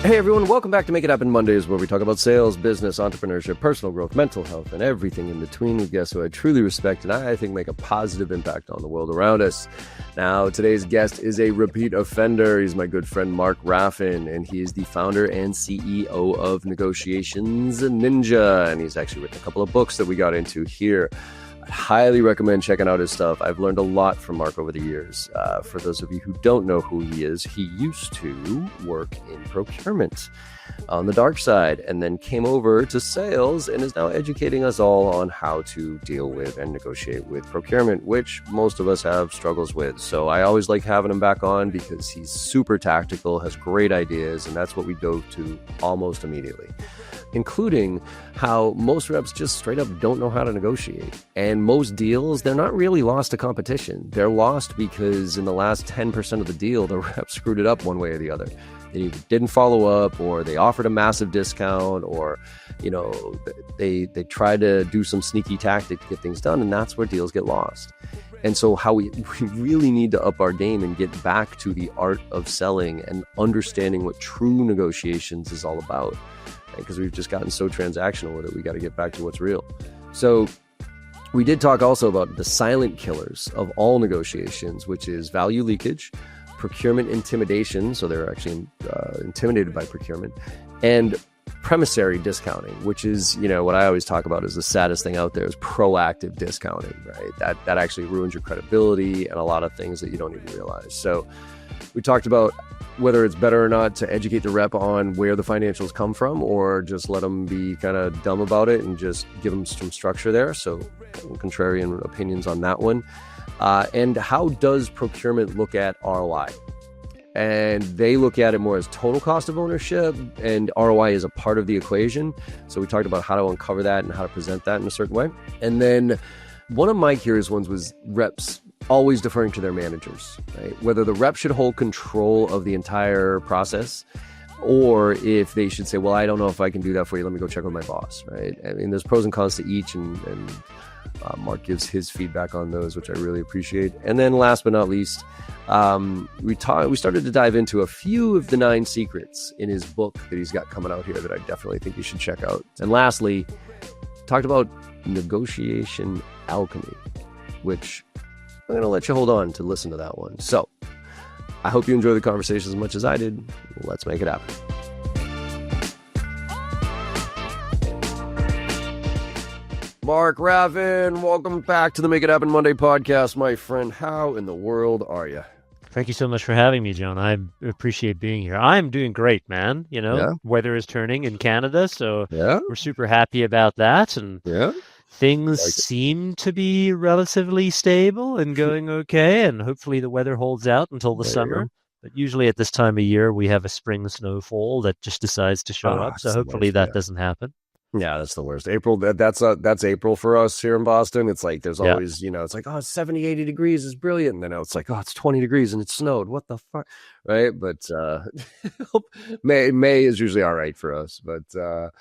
Hey everyone, welcome back to Make It Happen Mondays, where we talk about sales, business, entrepreneurship, personal growth, mental health, and everything in between with guests who I truly respect and I think make a positive impact on the world around us. Now, today's guest is a repeat offender. He's my good friend Mark Raffan, and he is the founder and CEO of Negotiations Ninja, and he's actually written a couple of books that we got into here. I highly recommend checking out his stuff. I've learned a lot from Mark over the years. For those of you who don't know who he is, he used to work in procurement on the dark side and then came over to sales and is now educating us all on how to deal with and negotiate with procurement, which most of us have struggles with. So I always like having him back on because he's super tactical, has great ideas, and that's what we go to almost immediately, including how most reps just straight up don't know how to negotiate. And most deals, they're not really lost to competition. They're lost because in the last 10% of the deal, the rep screwed it up one way or the other. They either didn't follow up, or they offered a massive discount, or, they tried to do some sneaky tactic to get things done, and that's where deals get lost. And so how we really need to up our game and get back to the art of selling and understanding what true negotiations is all about. Because we've just gotten so transactional with it, we got to get back to what's real. So we did talk also about the silent killers of all negotiations, which is value leakage, procurement intimidation, so they're actually intimidated by procurement, and promissory discounting, which is, what I always talk about is the saddest thing out there is proactive discounting, right? That actually ruins your credibility and a lot of things that you don't even realize. So we talked about whether it's better or not to educate the rep on where the financials come from, or just let them be kind of dumb about it and just give them some structure there. So contrarian opinions on that one. And how does procurement look at ROI? And they look at it more as total cost of ownership, and ROI is a part of the equation. So we talked about how to uncover that and how to present that in a certain way. And then one of my curious ones was reps always deferring to their managers, right? Whether the rep should hold control of the entire process, or if they should say, well, I don't know if I can do that for you. Let me go check with my boss, right? I mean, there's pros and cons to each, and Mark gives his feedback on those, which I really appreciate. And then last but not least, we started to dive into a few of the 9 secrets in his book that he's got coming out here that I definitely think you should check out. And lastly, talked about negotiation alchemy, which I'm going to let you hold on to listen to that one. So I hope you enjoy the conversation as much as I did. Let's make it happen. Mark Raffan, welcome back to the Make It Happen Monday podcast, my friend. How in the world are you? Thank you so much for having me, John. I appreciate being here. I'm doing great, man. Weather is turning in Canada, so we're super happy about that. And things seem to be relatively stable and going okay, and hopefully the weather holds out until the summer. But usually at this time of year, we have a spring snowfall that just decides to show up, so hopefully that doesn't happen. Yeah, that's the worst. April, that's April for us here in Boston. It's like there's always, it's like, it's 70, 80 degrees is brilliant. And then it's like, it's 20 degrees and it snowed. What the fuck? Right? But May is usually all right for us. But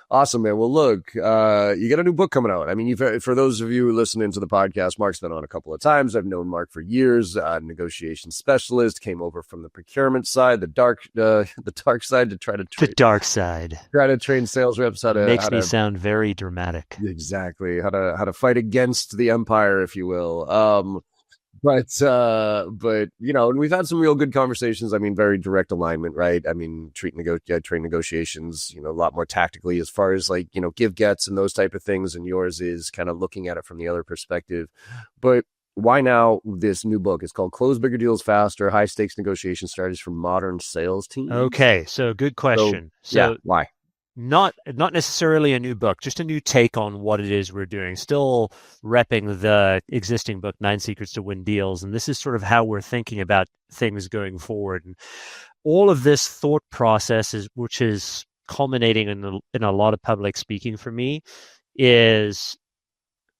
awesome, man. Well, look, you got a new book coming out. I mean, for those of you listening to the podcast, Mark's been on a couple of times. I've known Mark for years. Negotiation specialist, came over from the procurement side, the dark side to try to the dark side. Try to train sales reps how to makes me sound very dramatic. Exactly, how to fight against the empire, if you will. But and we've had some real good conversations. I mean, very direct alignment, right? I mean, train negotiations, a lot more tactically as far as like, give gets and those type of things. And yours is kind of looking at it from the other perspective. But why now this new book? It's called Close Bigger Deals Faster, High Stakes Negotiation Strategies for Modern Sales Teams. Okay, so good question. So why? Not necessarily a new book, just a new take on what it is we're doing. Still repping the existing book, 9 Secrets to Win Deals. And this is sort of how we're thinking about things going forward. And all of this thought process, which is culminating in a lot of public speaking for me, is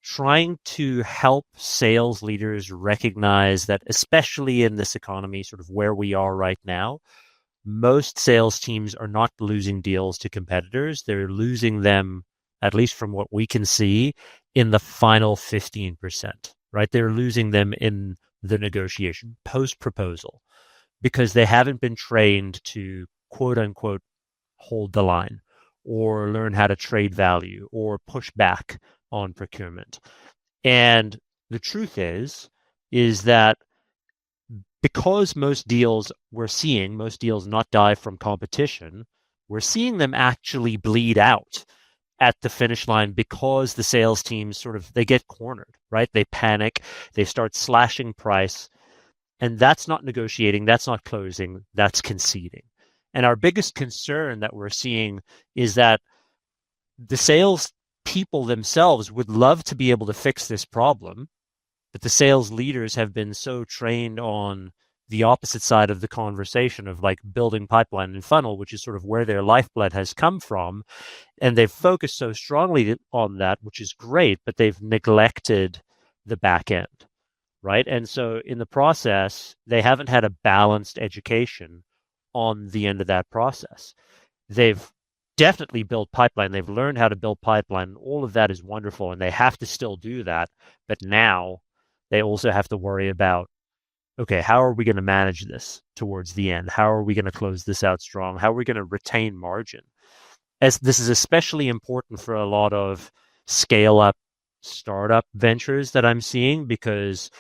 trying to help sales leaders recognize that, especially in this economy, sort of where we are right now, most sales teams are not losing deals to competitors. They're losing them, at least from what we can see, in the final 15%, right? They're losing them in the negotiation post-proposal because they haven't been trained to, quote unquote, hold the line or learn how to trade value or push back on procurement. And the truth is that because most deals not die from competition, we're seeing them actually bleed out at the finish line because the sales teams they get cornered, right? They panic, they start slashing price, and that's not negotiating, that's not closing, that's conceding. And our biggest concern that we're seeing is that the sales people themselves would love to be able to fix this problem, but the sales leaders have been so trained on the opposite side of the conversation of like building pipeline and funnel, which is sort of where their lifeblood has come from. And they've focused so strongly on that, which is great, but they've neglected the back end, right? And so in the process, they haven't had a balanced education on the end of that process. They've definitely built pipeline. They've learned how to build pipeline. All of that is wonderful, and they have to still do that. But now they also have to worry about, okay, how are we going to manage this towards the end? How are we going to close this out strong? How are we going to retain margin? As this is especially important for a lot of scale-up startup ventures that I'm seeing, because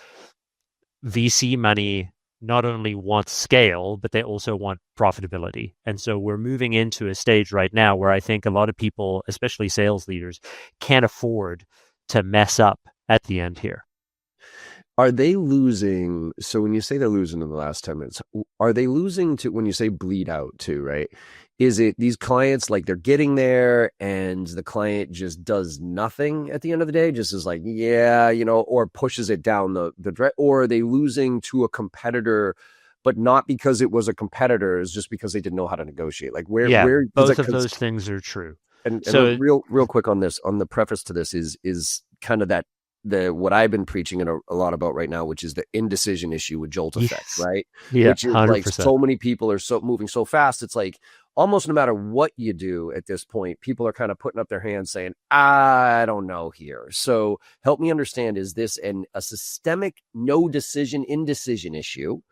VC money not only wants scale, but they also want profitability. And so we're moving into a stage right now where I think a lot of people, especially sales leaders, can't afford to mess up at the end here. Are they losing? So when you say they're losing in the last 10 minutes, are they losing to, when you say bleed out too, right? Is it these clients, like they're getting there and the client just does nothing at the end of the day, just is like, yeah, or pushes it down the or are they losing to a competitor, but not because it was a competitor, it's just because they didn't know how to negotiate? Like where both of those things are true. And so real quick on this, on the preface to this is kind of that, what I've been preaching a lot about right now, which is the indecision issue with jolt effect, right? Yeah, which is 100%. like so many people are so moving so fast. It's like almost no matter what you do at this point, people are kind of putting up their hands saying, I don't know here. So help me understand, is this a systemic indecision issue?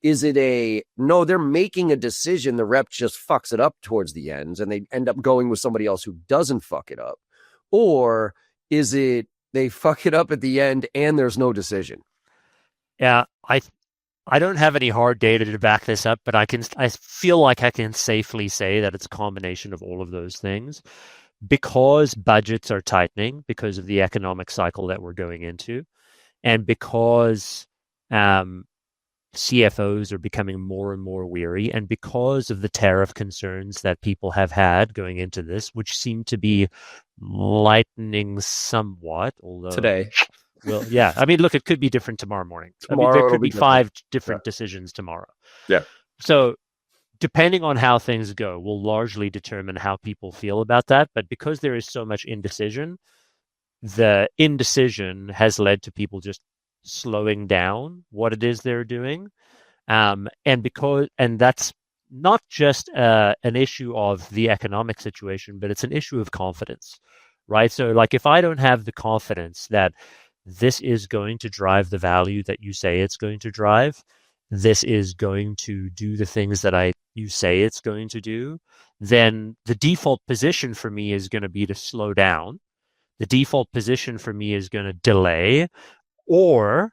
Is it no, they're making a decision, the rep just fucks it up towards the ends and they end up going with somebody else who doesn't fuck it up? Or is it they fuck it up at the end and there's no decision? Yeah, I don't have any hard data to back this up, but I feel like I can safely say that it's a combination of all of those things, because budgets are tightening because of the economic cycle that we're going into, and because CFOs are becoming more and more weary, and because of the tariff concerns that people have had going into this, which seem to be lightening somewhat, although today. Well, yeah. I mean, look, it could be different tomorrow morning. There could be 5 different decisions tomorrow. Yeah. So depending on how things go will largely determine how people feel about that. But because there is so much indecision, the indecision has led to people just slowing down what it is they're doing. And that's not just an issue of the economic situation, but it's an issue of confidence, right? So like, if I don't have the confidence that this is going to drive the value that you say it's going to drive, this is going to do the things that you say it's going to do, then the default position for me is going to be to slow down. The default position for me is going to delay, or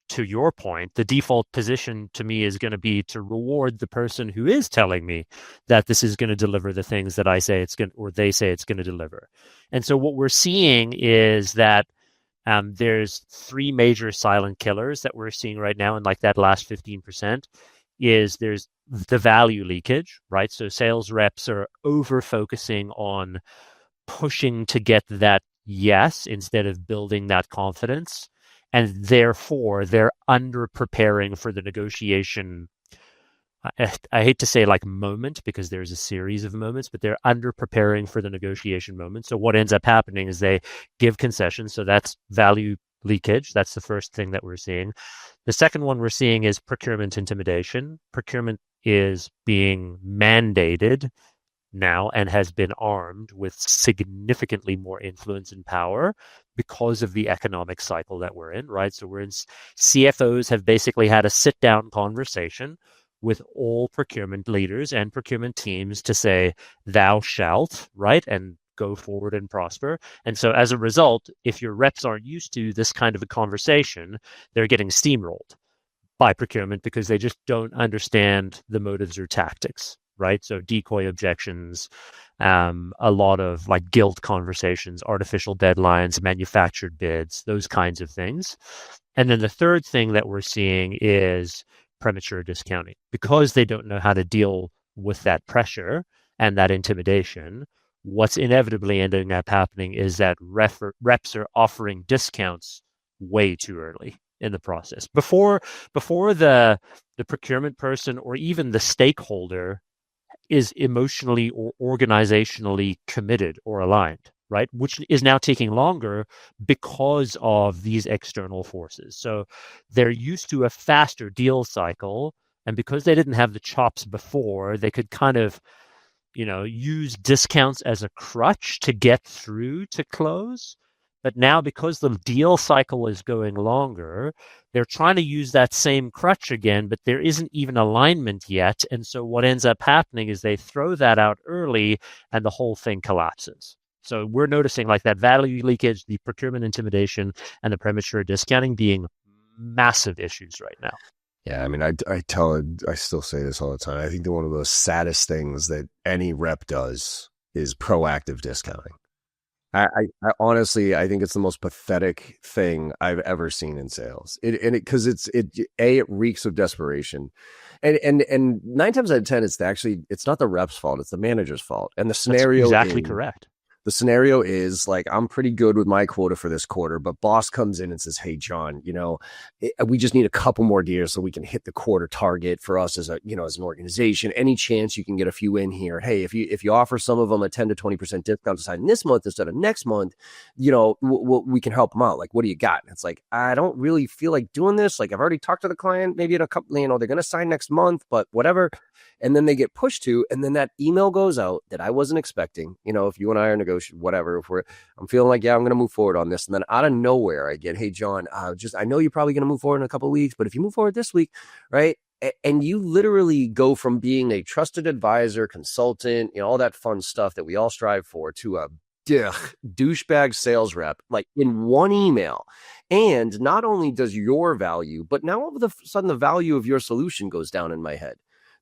to your point, the default position to me is going to be to reward the person who is telling me that this is going to deliver the things that I say it's going, or they say it's going to deliver. And so what we're seeing is that there's 3 major silent killers that we're seeing right now in like that last 15%. There's the value leakage, right? So sales reps are over focusing on pushing to get that yes instead of building that confidence. And therefore, they're under preparing for the negotiation. I hate to say like moment, because there's a series of moments, but they're under preparing for the negotiation moment. So what ends up happening is they give concessions. So that's value leakage. That's the first thing that we're seeing. The second one we're seeing is procurement intimidation. Procurement is being mandated now and has been armed with significantly more influence and power because of the economic cycle that we're in, right? So CFOs have basically had a sit-down conversation with all procurement leaders and procurement teams to say, thou shalt, right? And go forward and prosper. And so as a result, if your reps aren't used to this kind of a conversation, they're getting steamrolled by procurement because they just don't understand the motives or tactics, right? So decoy objections, a lot of like guilt conversations, artificial deadlines, manufactured bids, those kinds of things. And then the third thing that we're seeing is premature discounting because they don't know how to deal with that pressure and that intimidation. What's inevitably ending up happening is that reps are offering discounts way too early in the process before the procurement person or even the stakeholder is emotionally or organizationally committed or aligned, right? Which is now taking longer because of these external forces. So they're used to a faster deal cycle, and because they didn't have the chops before, they could kind of use discounts as a crutch to get through to close. But now, because the deal cycle is going longer, they're trying to use that same crutch again, but there isn't even alignment yet. And so what ends up happening is they throw that out early and the whole thing collapses. So we're noticing like that value leakage, the procurement intimidation, and the premature discounting being massive issues right now. Yeah, I mean, I still say this all the time. I think that one of the saddest things that any rep does is proactive discounting. I honestly, I think it's the most pathetic thing I've ever seen in sales. Because it reeks of desperation, and 9 times out of 10, it's not the rep's fault; it's the manager's fault. And the scenario That's exactly correct. The scenario is like, I'm pretty good with my quota for this quarter, but boss comes in and says, hey, John, we just need a couple more deals so we can hit the quarter target for us as as an organization. Any chance you can get a few in here? Hey, if you offer some of them a 10 to 20% discount to sign this month instead of next month, we can help them out. Like, what do you got? And it's like, I don't really feel like doing this. Like, I've already talked to the client, maybe in a couple, they're going to sign next month, but whatever. And then they get pushed to, and then that email goes out that I wasn't expecting. If you and I are negotiating, whatever, I'm feeling like, yeah, I'm going to move forward on this. And then out of nowhere, I get, hey, John, I know you're probably going to move forward in a couple of weeks, but if you move forward this week, right? And you literally go from being a trusted advisor, consultant, all that fun stuff that we all strive for, to a douchebag sales rep, like in one email. And not only does your value, but now all of a sudden the value of your solution goes down in my head.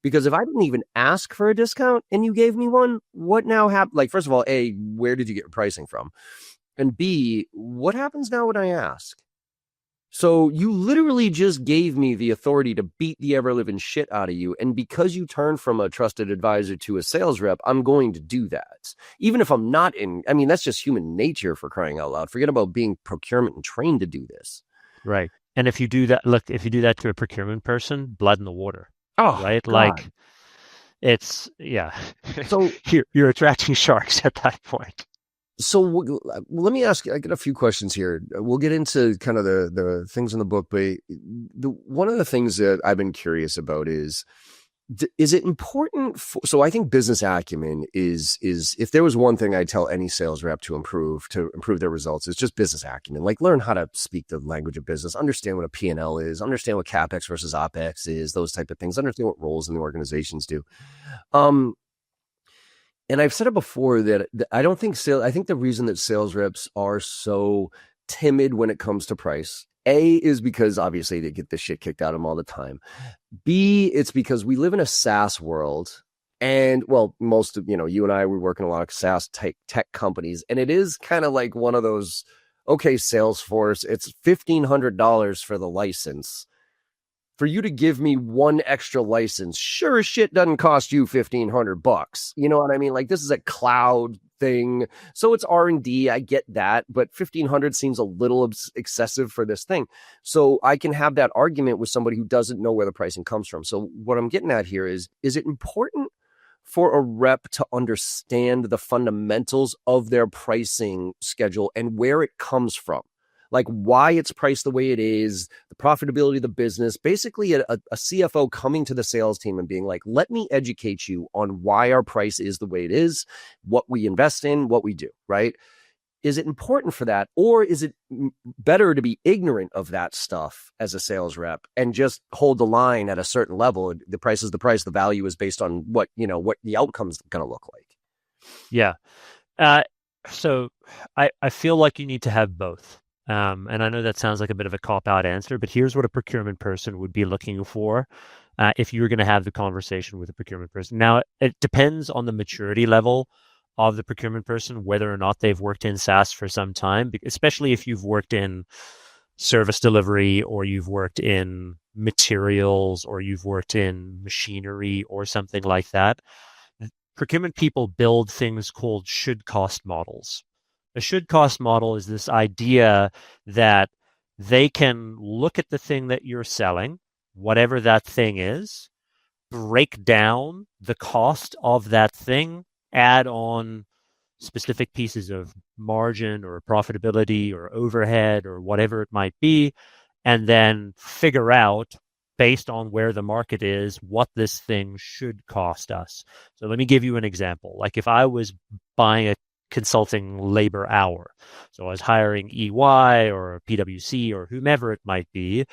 Because if I didn't even ask for a discount and you gave me one, what now happens? Like, first of all, A, where did you get your pricing from? And B, what happens now when I ask? So you literally just gave me the authority to beat the ever-living shit out of you. And because you turned from a trusted advisor to a sales rep, I'm going to do that. Even if I'm not that's just human nature, for crying out loud. Forget about being procurement and trained to do this. Right. And if you do that to a procurement person, blood in the water. Oh, right. God. Like, it's, yeah. So you're attracting sharks at that point. So let me ask you, I got a few questions here. We'll get into kind of the things in the book, but one of the things that I've been curious about is it important so I think business acumen is if there was one thing I tell any sales rep to improve their results, it's just business acumen. Like, learn how to speak the language of business, understand what a P&L is, understand what CapEx versus OpEx is, those type of things, understand what roles in the organizations do. And I've said it before that I think the reason that sales reps are so timid when it comes to price, A, is because obviously they get this shit kicked out of them all the time. B, it's because we live in a SaaS world. And well, most of, you and I, we work in a lot of SaaS tech companies. And it is kind of like one of those, okay, Salesforce, it's $1,500 for the license. For you to give me one extra license, sure as shit doesn't cost you $1,500. You know what I mean? Like, this is a cloud thing, so it's R&D. I get that, but $1,500 seems a little excessive for this thing. So I can have that argument with somebody who doesn't know where the pricing comes from. So what I'm getting at here is it important for a rep to understand the fundamentals of their pricing schedule and where it comes from? Like, why it's priced the way it is, the profitability of the business, basically a CFO coming to the sales team and being like, let me educate you on why our price is the way it is, what we invest in, what we do, right? is it important for that, or is it better to be ignorant of that stuff as a sales rep and just hold the line at a certain level? The price is the price. The value is based on what the outcome's going to look like. Yeah. So I feel like you need to have both. And I know that sounds like a bit of a cop-out answer, but here's what a procurement person would be looking for if you were going to have the conversation with a procurement person. Now, it depends on the maturity level of the procurement person, whether or not they've worked in SaaS for some time, especially if you've worked in service delivery, or you've worked in materials, or you've worked in machinery or something like that. Procurement people build things called should cost models. A should cost model is this idea that they can look at the thing that you're selling, whatever that thing is, break down the cost of that thing, add on specific pieces of margin or profitability or overhead or whatever it might be, and then figure out, based on where the market is, what this thing should cost us. So let me give you an example. Like if I was buying a consulting labor hour, so I was hiring EY or PwC or whomever it might be,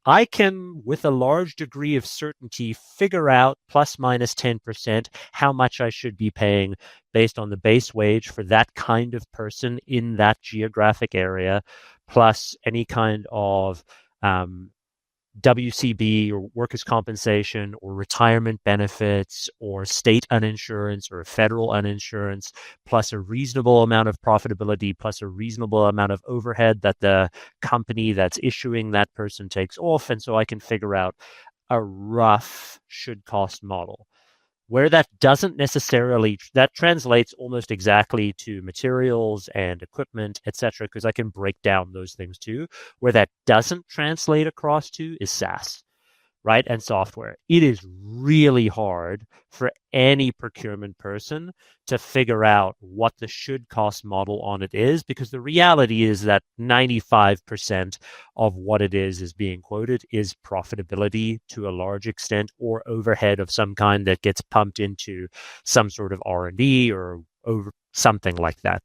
I can, with a large degree of certainty, figure out plus minus 10% how much I should be paying based on the base wage for that kind of person in that geographic area, plus any kind of WCB or workers' compensation or retirement benefits or state uninsurance or federal uninsurance, plus a reasonable amount of profitability, plus a reasonable amount of overhead that the company that's issuing that person takes off. And so I can figure out a rough should cost model. Where that doesn't necessarily, that translates almost exactly to materials and equipment, etc., because I can break down those things too. Where that doesn't translate across to is SaaS, right? And software. It is really hard for any procurement person to figure out what the should cost model on it is, because the reality is that 95% of what it is being quoted is profitability to a large extent, or overhead of some kind that gets pumped into some sort of R&D or over something like that.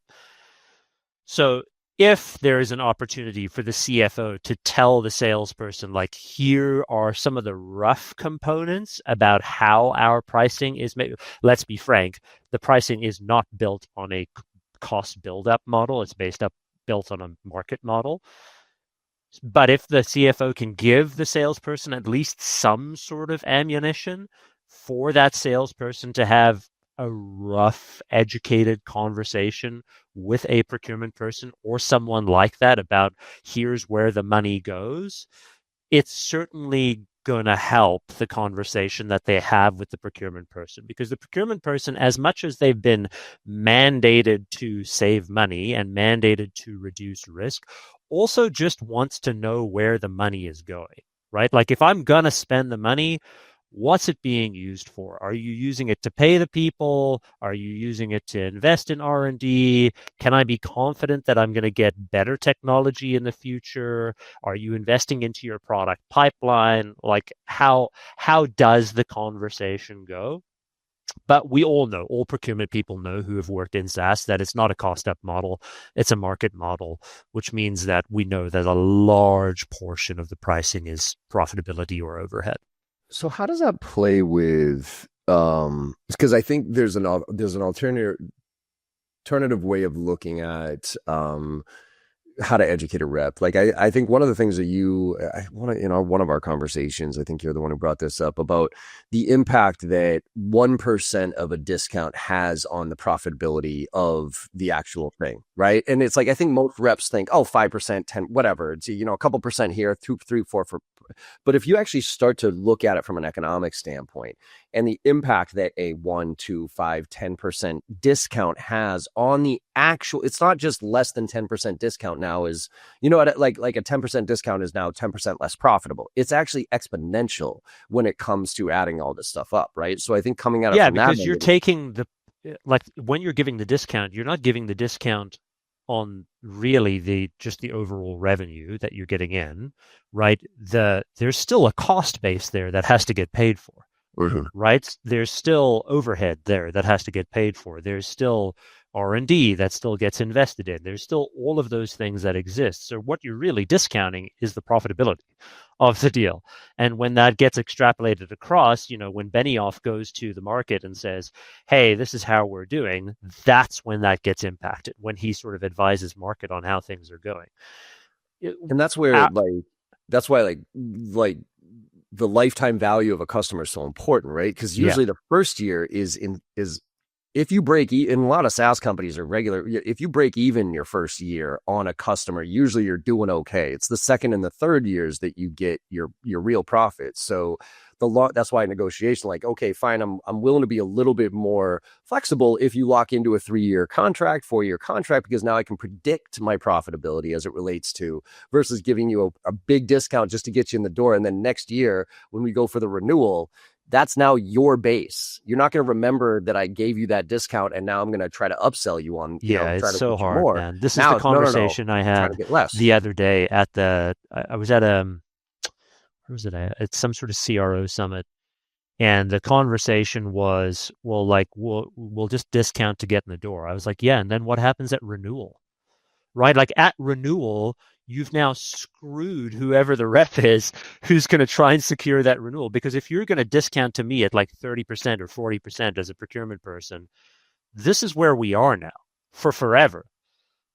So if there is an opportunity for the CFO to tell the salesperson, like, here are some of the rough components about how our pricing is made. Let's be frank, the pricing is not built on a cost build-up model. It's built on a market model. But if the CFO can give the salesperson at least some sort of ammunition for that salesperson to have a rough, educated conversation with a procurement person or someone like that about here's where the money goes, it's certainly going to help the conversation that they have with the procurement person. Because the procurement person, as much as they've been mandated to save money and mandated to reduce risk, also just wants to know where the money is going, right? Like, if I'm going to spend the money, what's it being used for? Are you using it to pay the people? Are you using it to invest in R&D? Can I be confident that I'm going to get better technology in the future? Are you investing into your product pipeline? Like, how does the conversation go? But we all know, all procurement people know who have worked in SaaS, that it's not a cost-up model, it's a market model, which means that we know that a large portion of the pricing is profitability or overhead. So how does that play with, because I think there's an alternative way of looking at how to educate a rep. Like, I think one of the things that one of our conversations, I think you're the one who brought this up, about the impact that 1% of a discount has on the profitability of the actual thing, right? And it's like, I think most reps think, 5%, 10, whatever. It's, a couple percent here, 2, 3, 4, but if you actually start to look at it from an economic standpoint and the impact that a 1, 2, 5, 10% discount has on the actual, it's not just less than 10% discount now is, like a 10% discount is now 10% less profitable. It's actually exponential when it comes to adding all this stuff up, right? So I think coming out of that, because you're taking when you're giving the discount, you're not giving the discount on really the overall revenue that you're getting in, right? There's still a cost base there that has to get paid for, right? There's still overhead there that has to get paid for. There's still R&D that still gets invested in. There's still all of those things that exist. So what you're really discounting is the profitability of the deal. And when that gets extrapolated across, when Benioff goes to the market and says, hey, this is how we're doing, that's when that gets impacted, when he sort of advises market on how things are going. And that's where that's why the lifetime value of a customer is so important, right? Because usually the first year is if you break in a lot of SaaS companies are regular. If you break even your first year on a customer, usually you're doing okay. It's the second and the third years that you get your real profit. So that's why negotiation, okay, fine, I'm willing to be a little bit more flexible if you lock into a 3-year contract, 4-year contract, because now I can predict my profitability as it relates to versus giving you a big discount just to get you in the door. And then next year when we go for the renewal, that's now your base. You're not going to remember that I gave you that discount and now I'm going to try to upsell you on, it's so hard, more. man. This is the conversation I had the other day at I was at where was it at some sort of CRO summit, and the conversation was, well, we'll just discount to get in the door. I was like, yeah, and then what happens at renewal? Right? Like at renewal, you've now screwed whoever the rep is who's going to try and secure that renewal. Because if you're going to discount to me at like 30% or 40% as a procurement person, this is where we are now for forever.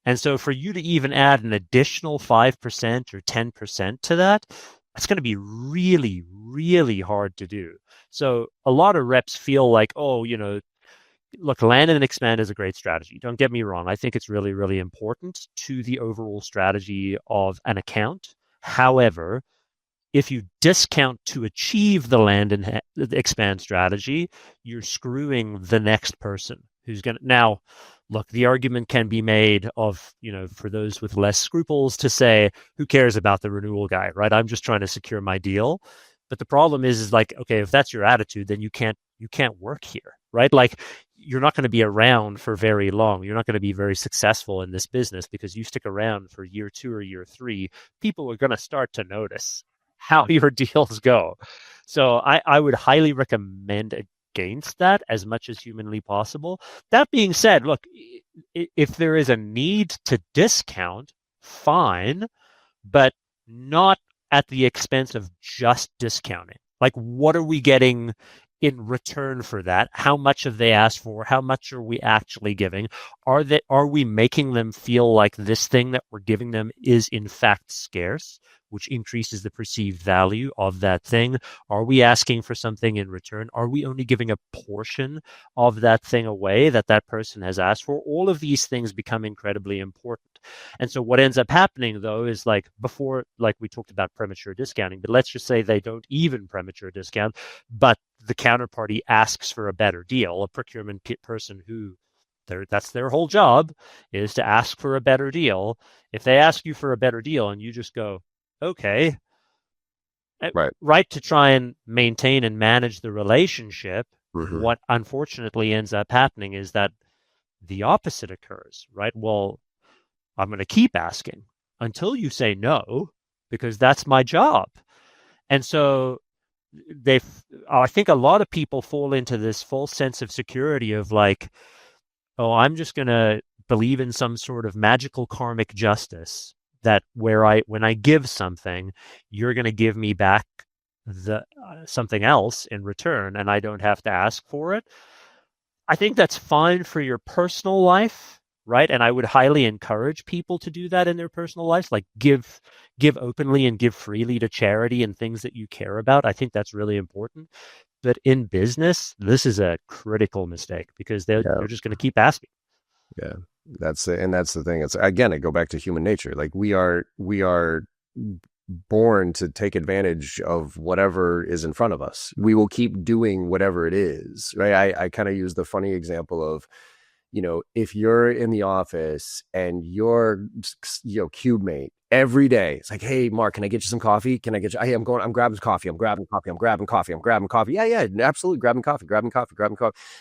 And so for you to even add an additional 5% or 10% to that, that's going to be really, really hard to do. So a lot of reps feel like, look, land and expand is a great strategy. Don't get me wrong. I think it's really, really important to the overall strategy of an account. However, if you discount to achieve the land and expand strategy, you're screwing the next person who's going to... Now, look, the argument can be made of, for those with less scruples to say, who cares about the renewal guy, right? I'm just trying to secure my deal. But the problem is okay, if that's your attitude, then you can't work here, right? Like, you're not going to be around for very long. You're not going to be very successful in this business because you stick around for year 2 or year 3. People are going to start to notice how your deals go. So I would highly recommend against that as much as humanly possible. That being said, look, if there is a need to discount, fine, but not at the expense of just discounting. Like, what are we getting in return for that? How much have they asked for? How much are we actually giving? Are we making them feel like this thing that we're giving them is in fact scarce, which increases the perceived value of that thing? Are we asking for something in return? Are we only giving a portion of that thing away that person has asked for? All of these things become incredibly important. And so what ends up happening, though, is before, we talked about premature discounting, but let's just say they don't even premature discount, but the counterparty asks for a better deal, a procurement person who that's their whole job, is to ask for a better deal. If they ask you for a better deal and you just go, okay, right, to try and maintain and manage the relationship, what unfortunately ends up happening is that the opposite occurs, right? Well, I'm going to keep asking until you say no, because that's my job. And so I think a lot of people fall into this false sense of security of I'm just going to believe in some sort of magical karmic justice that when I give something, you're going to give me back something else in return, and I don't have to ask for it. I think that's fine for your personal life, right? And I would highly encourage people to do that in their personal lives, give openly and give freely to charity and things that you care about. I think that's really important. But in business, this is a critical mistake because they're just going to keep asking. Yeah, that's it. And that's the thing. It's, again, I go back to human nature. We are born to take advantage of whatever is in front of us. We will keep doing whatever it is, right? I kind of use the funny example of, if you're in the office and your, cube mate every day, it's like, hey, Mark, can I get you some coffee? Can I get you? Hey, I'm grabbing coffee. I'm grabbing coffee. Yeah, absolutely. Grabbing coffee. And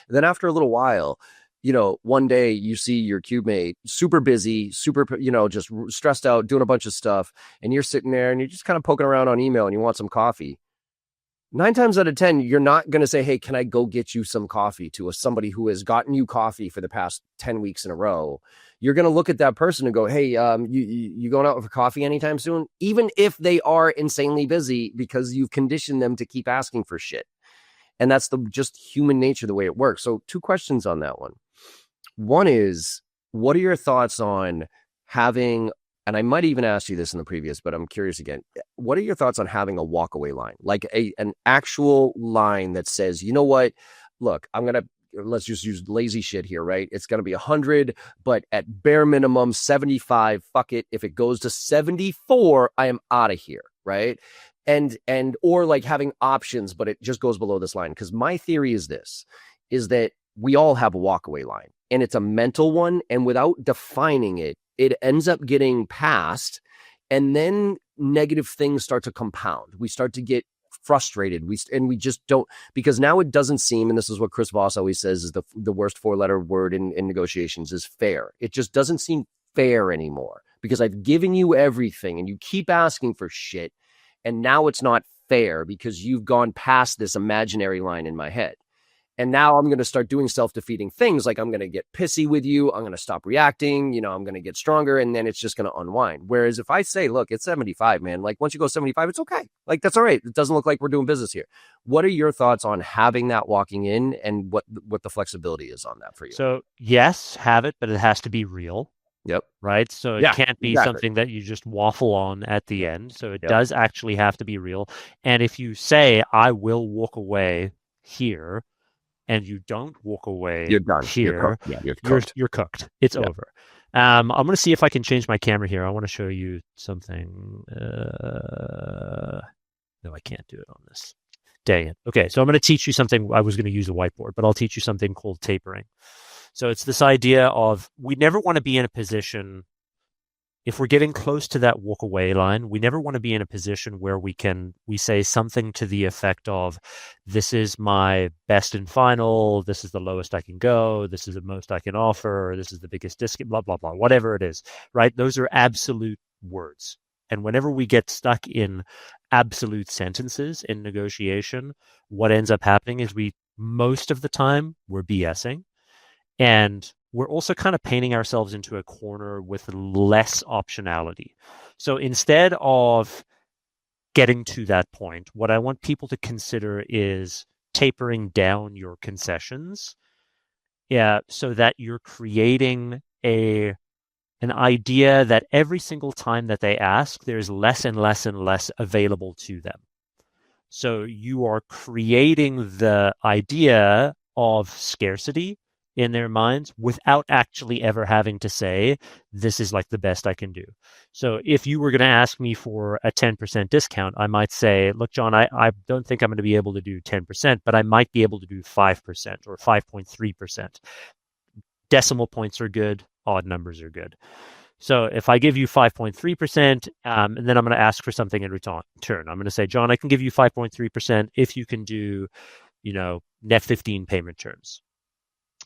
then after a little while, one day you see your cube mate super busy, super, just stressed out, doing a bunch of stuff. And you're sitting there and you're just kind of poking around on email and you want some coffee. 9 times out of 10, you're not going to say, hey, can I go get you some coffee to somebody who has gotten you coffee for the past 10 weeks in a row. You're going to look at that person and go, hey, you going out for coffee anytime soon? Even if they are insanely busy, because you've conditioned them to keep asking for shit. And that's just human nature, the way it works. So 2 questions on that one. One is, what are your thoughts on having, and I might even ask you this in the previous, but I'm curious again. What are your thoughts on having a walkaway line, like an actual line that says, you know what, look, let's just use lazy shit here, right? It's going to be 100, but at bare minimum 75, fuck it. If it goes to 74, I am out of here, right? Or like having options, but it just goes below this line. Because my theory is that we all have a walkaway line, and it's a mental one. And without defining it, it ends up getting passed, and then negative things start to compound. We start to get frustrated. We just don't, because now it doesn't seem, and this is what Chris Voss always says, is the worst 4-letter word in negotiations is fair. It just doesn't seem fair anymore, because I've given you everything and you keep asking for shit. And now it's not fair because you've gone past this imaginary line in my head. And now I'm going to start doing self-defeating things. Like I'm going to get pissy with you. I'm going to stop reacting. I'm going to get stronger. And then it's just going to unwind. Whereas if I say, look, it's 75, man, like once you go 75, it's okay. Like that's all right. It doesn't look like we're doing business here. What are your thoughts on having that walking in, and what the flexibility is on that for you? So yes, have it, but it has to be real. Yep. Right. So it can't be something that you just waffle on at the end. So it does actually have to be real. And if you say, I will walk away here, and you don't walk away, you're done here, you're cooked. It's over. I'm going to see if I can change my camera here. I want to show you something. No, I can't do it on this. Dang it. Okay, so I'm going to teach you something. I was going to use a whiteboard, but I'll teach you something called tapering. So it's this idea of, we never want to be in a position, if we're getting close to that walk away line, we never want to be in a position where we say something to the effect of, this is my best and final, this is the lowest I can go, this is the most I can offer, this is the biggest discount, blah, blah, blah, whatever it is, right? Those are absolute words. And whenever we get stuck in absolute sentences in negotiation, what ends up happening is most of the time, we're BSing. And we're also kind of painting ourselves into a corner with less optionality. So instead of getting to that point, what I want people to consider is tapering down your concessions, so that you're creating an idea that every single time that they ask, there's less and less and less available to them. So you are creating the idea of scarcity in their minds without actually ever having to say, this is like the best I can do. So if you were going to ask me for a 10% discount, I might say, look, John, I don't think I'm going to be able to do 10%, but I might be able to do 5% or 5.3%. Decimal points are good. Odd numbers are good. So if I give you 5.3%, and then I'm going to ask for something in return. I'm going to say, John, I can give you 5.3% if you can do, net 15 payment terms.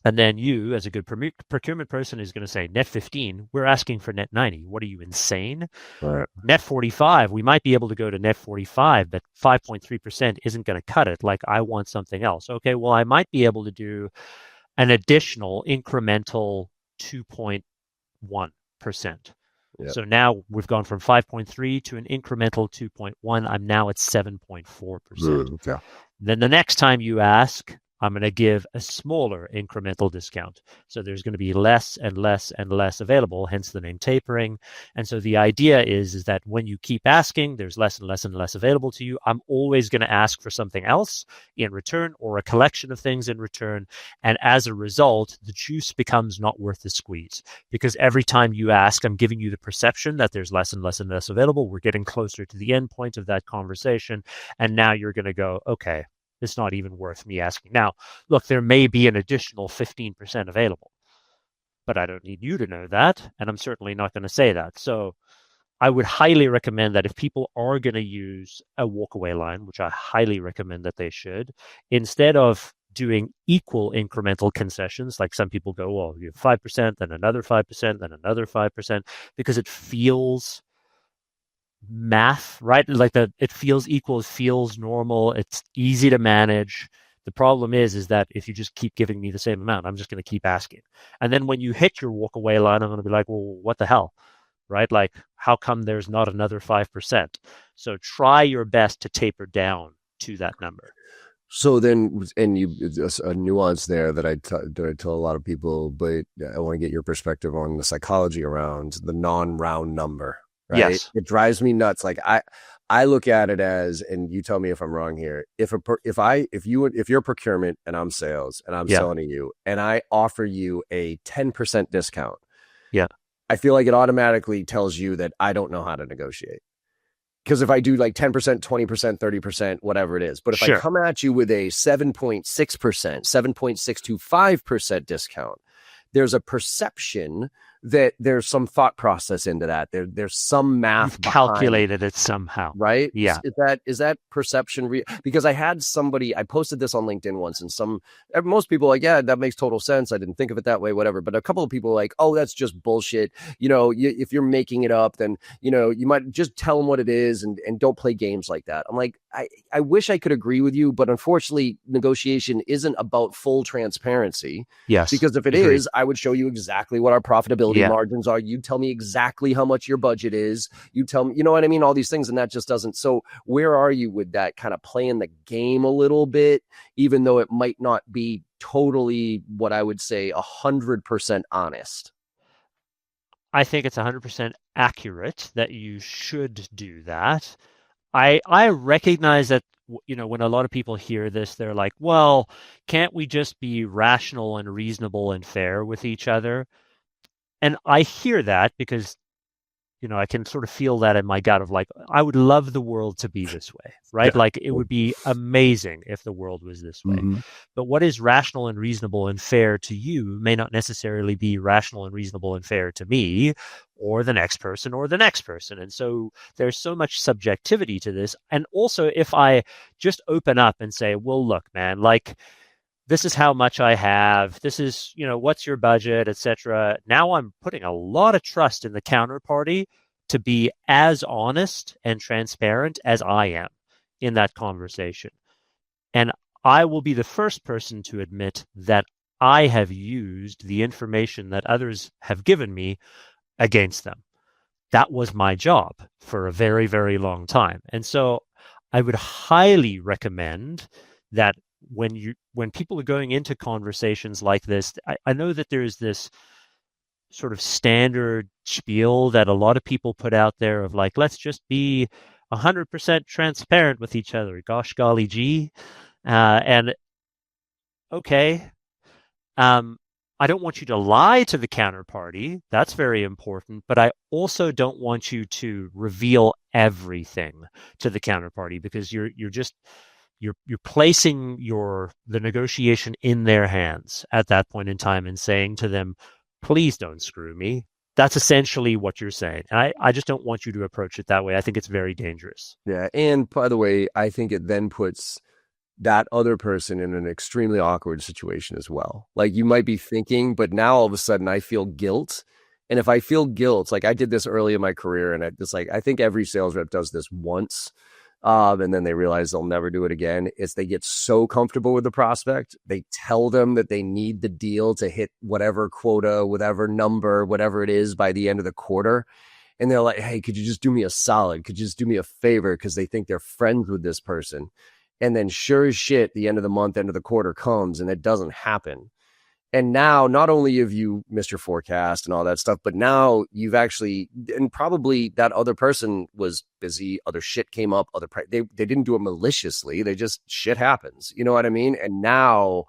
And then you, as a good procurement person, is going to say, net 15, we're asking for net 90. What are you, insane? Right. Net 45, we might be able to go to net 45, but 5.3% isn't going to cut it. Like, I want something else. Okay, well, I might be able to do an additional incremental 2.1%. Yep. So now we've gone from 5.3 to an incremental 2.1. I'm now at 7.4%. Yeah. Then the next time you ask, I'm going to give a smaller incremental discount. So there's going to be less and less and less available, hence the name tapering. And so the idea is that when you keep asking, there's less and less and less available to you. I'm always going to ask for something else in return, or a collection of things in return. And as a result, the juice becomes not worth the squeeze, because every time you ask, I'm giving you the perception that there's less and less and less available. We're getting closer to the end point of that conversation. And now you're going to go, okay, it's not even worth me asking. Now, look, there may be an additional 15% available, but I don't need you to know that, and I'm certainly not going to say that. So I would highly recommend that if people are going to use a walkaway line, which I highly recommend that they should, instead of doing equal incremental concessions, like some people go, well, you have 5%, then another 5%, then another 5%, because it feels math, right? Like it feels equal, it feels normal, it's easy to manage. The problem is that if you just keep giving me the same amount, I'm just going to keep asking. And then when you hit your walk away line, I'm going to be like, well, what the hell? Right? Like, how come there's not another 5%? So try your best to taper down to that number. So then, and there's a nuance there that I tell a lot of people, but I want to get your perspective on the psychology around the non-round number, right? Yes. It drives me nuts. Like I look at it as, and you tell me if I'm wrong here. If you're procurement and I'm sales and I'm Yeah. selling to you and I offer you a 10% discount, Yeah. I feel like it automatically tells you that I don't know how to negotiate. Because if I do like 10%, 20%, 30%, whatever it is, but if I come at you with a 7.6%, 7.625% discount, there's a perception that there's some thought process into that. There's some math. You've calculated it somehow, right? Yeah. Is that perception real? Because I had somebody, I posted this on LinkedIn once, and most people are like, yeah, that makes total sense. I didn't think of it that way, whatever. But a couple of people are like, oh, that's just bullshit. If you're making it up, then you might just tell them what it is and don't play games like that. I'm like, I wish I could agree with you, but unfortunately, negotiation isn't about full transparency. Yes. Because if it is, I would show you exactly what our profitability margins are. You tell me exactly how much your budget is. You tell me, you know what I mean? All these things, and that just doesn't. So where are you with that kind of playing the game a little bit, even though it might not be totally what I would say 100% honest? I think it's 100% accurate that you should do that. I recognize that, when a lot of people hear this, they're like, well, can't we just be rational and reasonable and fair with each other? And I hear that because, I can sort of feel that in my gut of like, I would love the world to be this way, right? Yeah. Like it would be amazing if the world was this way. Mm-hmm. But what is rational and reasonable and fair to you may not necessarily be rational and reasonable and fair to me or the next person or the next person. And so there's so much subjectivity to this. And also if I just open up and say, well, look, man, like, this is how much I have. This is, what's your budget, etc. Now I'm putting a lot of trust in the counterparty to be as honest and transparent as I am in that conversation. And I will be the first person to admit that I have used the information that others have given me against them. That was my job for a very, very long time. And so I would highly recommend that when people are going into conversations like this, I know that there's this sort of standard spiel that a lot of people put out there of like, let's just be 100% transparent with each other. Gosh golly gee. And okay. I don't want you to lie to the counterparty. That's very important. But I also don't want you to reveal everything to the counterparty because you're placing the negotiation in their hands at that point in time and saying to them, please don't screw me. That's essentially what you're saying. And I just don't want you to approach it that way. I think it's very dangerous. Yeah. And by the way, I think it then puts that other person in an extremely awkward situation as well. Like you might be thinking, but now all of a sudden I feel guilt. And if I feel guilt, like I did this early in my career, and I think every sales rep does this once. And then they realize they'll never do it again. Is they get so comfortable with the prospect, they tell them that they need the deal to hit whatever quota, whatever number, whatever it is by the end of the quarter. And they're like, hey, could you just do me a solid? Could you just do me a favor? Because they think they're friends with this person. And then sure as shit, the end of the month, end of the quarter comes and it doesn't happen. And now not only have you missed your forecast and all that stuff, but now you've actually, and probably that other person was busy. Other shit came up. They didn't do it maliciously. They just, shit happens. You know what I mean? And now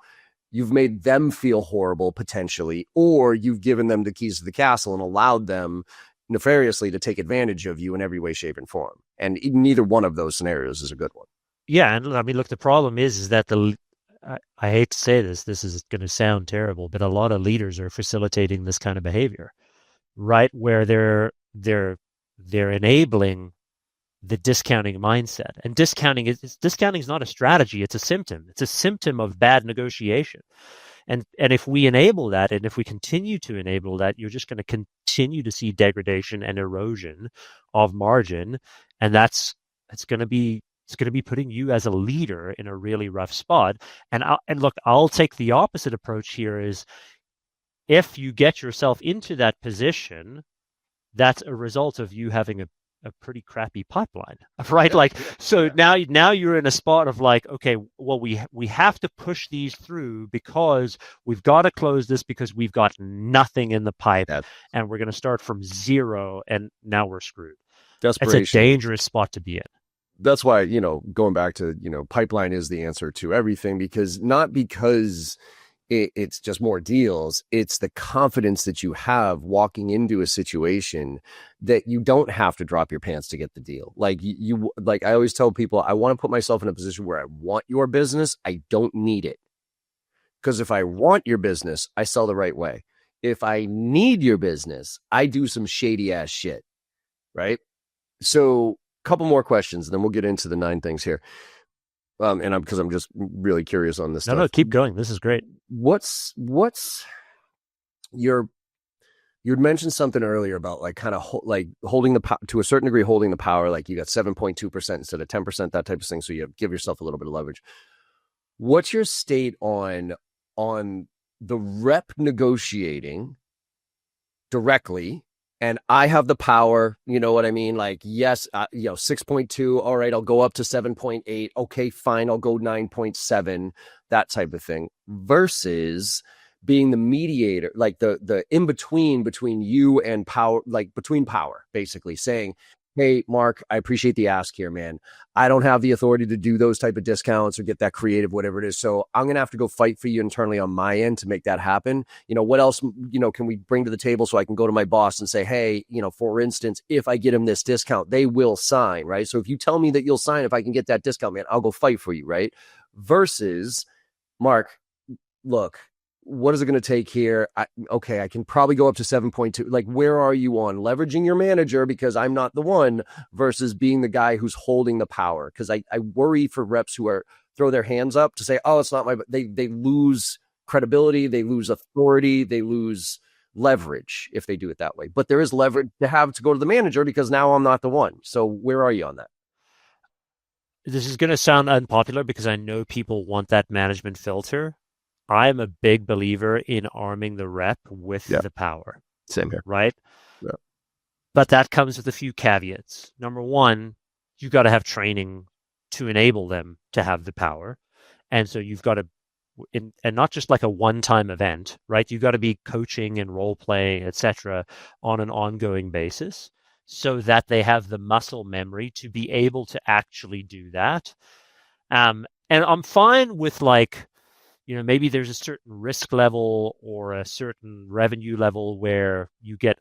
you've made them feel horrible potentially, or you've given them the keys to the castle and allowed them nefariously to take advantage of you in every way, shape, and form. And neither one of those scenarios is a good one. Yeah. And I mean, look, the problem is that I hate to say this is going to sound terrible, but a lot of leaders are facilitating this kind of behavior, right? Where they're enabling the discounting mindset. And discounting is not a strategy, it's a symptom. It's a symptom of bad negotiation. And if we enable that, and if we continue to enable that, you're just going to continue to see degradation and erosion of margin. And it's going to be putting you as a leader in a really rough spot. And look, I'll take the opposite approach here is if you get yourself into that position, that's a result of you having a pretty crappy pipeline, right? Like, so now you're in a spot of like, okay, well, we have to push these through because we've got to close this because we've got nothing in the pipe, and we're going to start from zero, and now we're screwed. Desperation. It's a dangerous spot to be in. That's why, going back to, pipeline is the answer to everything, because it's just more deals. It's the confidence that you have walking into a situation that you don't have to drop your pants to get the deal. Like like I always tell people, I want to put myself in a position where I want your business. I don't need it. Because if I want your business, I sell the right way. If I need your business, I do some shady ass shit. Right. So a couple more questions, and then we'll get into the 9 things here. Because I'm just really curious on this stuff. No, keep going. This is great. What's you'd mentioned something earlier about like kind of holding the to a certain degree, holding the power, like you got 7.2% instead of 10%, that type of thing. So you give yourself a little bit of leverage. What's your state on the rep negotiating directly? And I have the power, you know what I mean? Like, yes, 6.2. All right, I'll go up to 7.8. Okay, fine. I'll go 9.7, that type of thing, versus being the mediator, like the in between you and power, like between power, basically saying, hey, Mark, I appreciate the ask here, man. I don't have the authority to do those type of discounts or get that creative, whatever it is. So I'm going to have to go fight for you internally on my end to make that happen. What else, can we bring to the table so I can go to my boss and say, hey, for instance, if I get him this discount, they will sign, right? So if you tell me that you'll sign, if I can get that discount, man, I'll go fight for you, right? Versus, Mark, look, what is it going to take here? I can probably go up to 7.2. Like, where are you on leveraging your manager because I'm not the one, versus being the guy who's holding the power? Because I worry for reps who throw their hands up to say, oh, it's not they lose credibility, they lose authority, they lose leverage if they do it that way. But there is leverage to go to the manager because now I'm not the one. So where are you on that? This is going to sound unpopular because I know people want that management filter. I'm a big believer in arming the rep with the power. Same here. Right? Yeah. But that comes with a few caveats. Number one, you got to have training to enable them to have the power. And so you've got to, and not just like a one-time event, right? You've got to be coaching and role playing, etc., on an ongoing basis so that they have the muscle memory to be able to actually do that. And I'm fine with maybe there's a certain risk level or a certain revenue level where you get,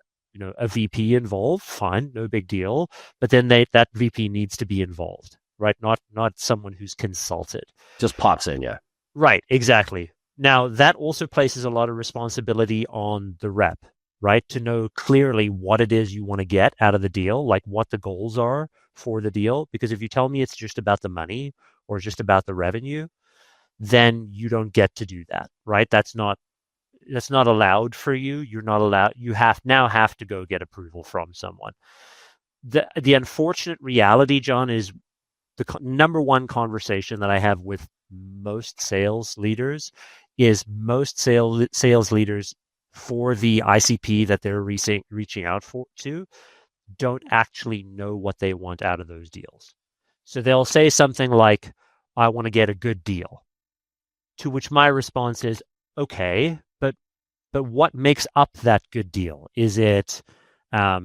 a VP involved. Fine, no big deal. But then that VP needs to be involved, right? Not someone who's consulted. Just pops in, yeah. Right, exactly. Now, that also places a lot of responsibility on the rep, right? To know clearly what it is you want to get out of the deal, like what the goals are for the deal. Because if you tell me it's just about the money or just about the revenue, then you don't get to do that, right? That's not allowed for you. You're not allowed. You have to go get approval from someone. The unfortunate reality, John, is the number one conversation that I have with most sales leaders is most sales leaders for the ICP that they're reaching out to don't actually know what they want out of those deals. So they'll say something like, I want to get a good deal. To which my response is, okay, but what makes up that good deal? Is it a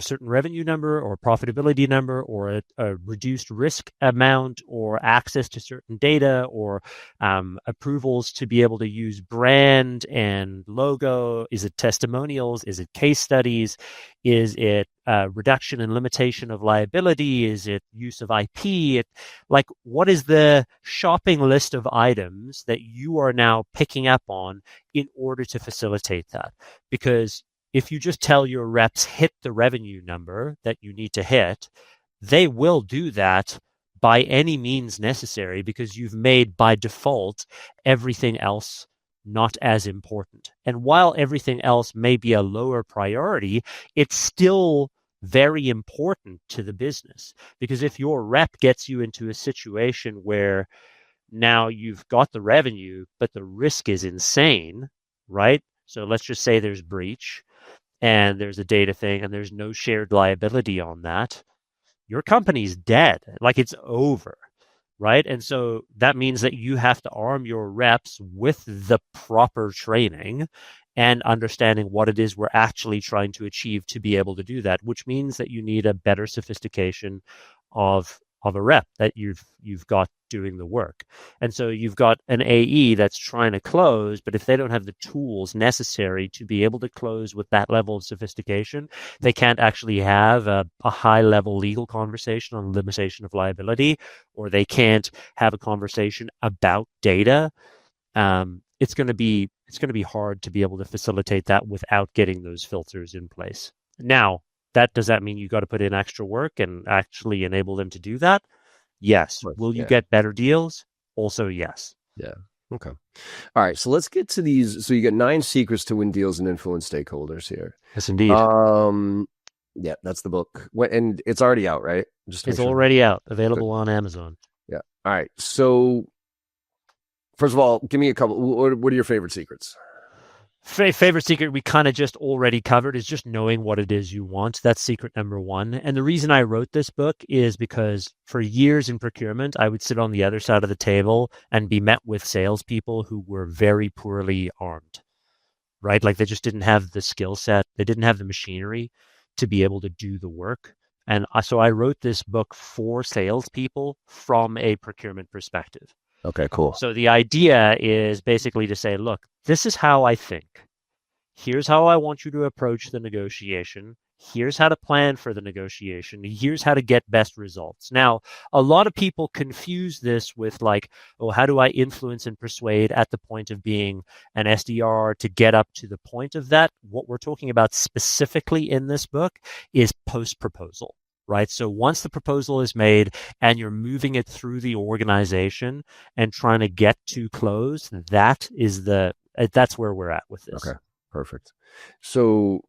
certain revenue number or profitability number or a reduced risk amount or access to certain data or approvals to be able to use brand and logo? Is it testimonials? Is it case studies? Is it reduction and limitation of liability? Is it use of IP? What is the shopping list of items that you are now picking up on in order to facilitate that? Because if you just tell your reps, hit the revenue number that you need to hit, they will do that by any means necessary because you've made by default everything else not as important. And while everything else may be a lower priority, it's still very important to the business. Because if your rep gets you into a situation where now you've got the revenue, but the risk is insane, right? So let's just say there's breach and there's a data thing and there's no shared liability on that. Your company's dead. Like, it's over, right? And so that means that you have to arm your reps with the proper training and understanding what it is we're actually trying to achieve to be able to do that, which means that you need a better sophistication of a rep that you've got doing the work. And so you've got an AE that's trying to close, but if they don't have the tools necessary to be able to close with that level of sophistication, they can't actually have a high level legal conversation on limitation of liability, or they can't have a conversation about data. It's going to be hard to be able to facilitate that without getting those filters in place. Now, does that mean you got to put in extra work and actually enable them to do that? Yes. Will you get better deals? Also, yes. Yeah. Okay. All right. So let's get to these. So you get 9 secrets to win deals and influence stakeholders here. Yes, indeed. Yeah, that's the book. And it's already out, right? It's already out, available on Amazon. Yeah. All right. So first of all, give me a couple. What are your favorite secrets? Favorite secret we kind of just already covered is just knowing what it is you want. That's secret number 1. And the reason I wrote this book is because for years in procurement, I would sit on the other side of the table and be met with salespeople who were very poorly armed, right? Like, they just didn't have the skill set. They didn't have the machinery to be able to do the work. And so I wrote this book for salespeople from a procurement perspective. Okay, cool. So the idea is basically to say, look, this is how I think. Here's how I want you to approach the negotiation. Here's how to plan for the negotiation. Here's how to get best results. Now, a lot of people confuse this with like, oh, how do I influence and persuade at the point of being an SDR to get up to the point of that? What we're talking about specifically in this book is post-proposal. Right. So once the proposal is made and you're moving it through the organization and trying to get to close, that's where we're at with this. Okay, perfect. So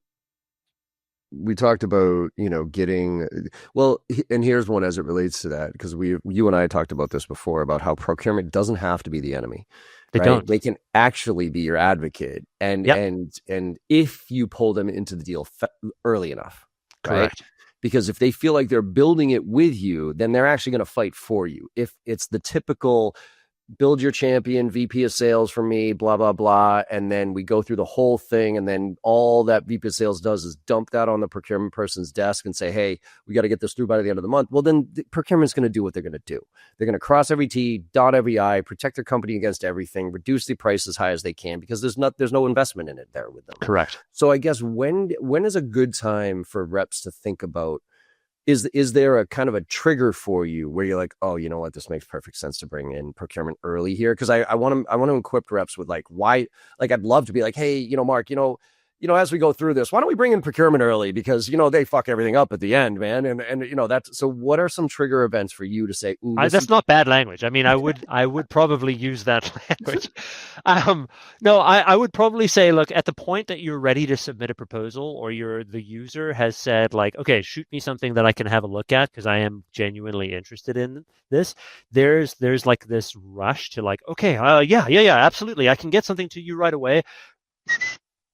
we talked about, getting, well, and here's one as it relates to that, because you and I talked about this before, about how procurement doesn't have to be the enemy. They right? don't. They can actually be your advocate. And, and if you pull them into the deal early enough, correct. Right? Because if they feel like they're building it with you, then they're actually going to fight for you. If it's the typical build your champion, VP of sales for me, blah, blah, blah, and then we go through the whole thing, and then all that VP of sales does is dump that on the procurement person's desk and say, hey, we got to get this through by the end of the month. Well, then the procurement's going to do what they're going to do. They're going to cross every T, dot every I, protect their company against everything, reduce the price as high as they can, because there's no investment in it there with them. Correct. So I guess when is a good time for reps to think about, is there a kind of a trigger for you where you're like, oh, you know what, this makes perfect sense to bring in procurement early here? Because I want to equip reps with like, why, like, I'd love to be like, hey, Mark, as we go through this, why don't we bring in procurement early? Because, they fuck everything up at the end, man. And that's, so what are some trigger events for you to say, ooh, that's not bad language. I mean, I would probably use that language. No, I would probably say, look, at the point that you're ready to submit a proposal, or the user has said like, okay, shoot me something that I can have a look at, because I am genuinely interested in this. There's like this rush to like, okay, yeah, absolutely. I can get something to you right away.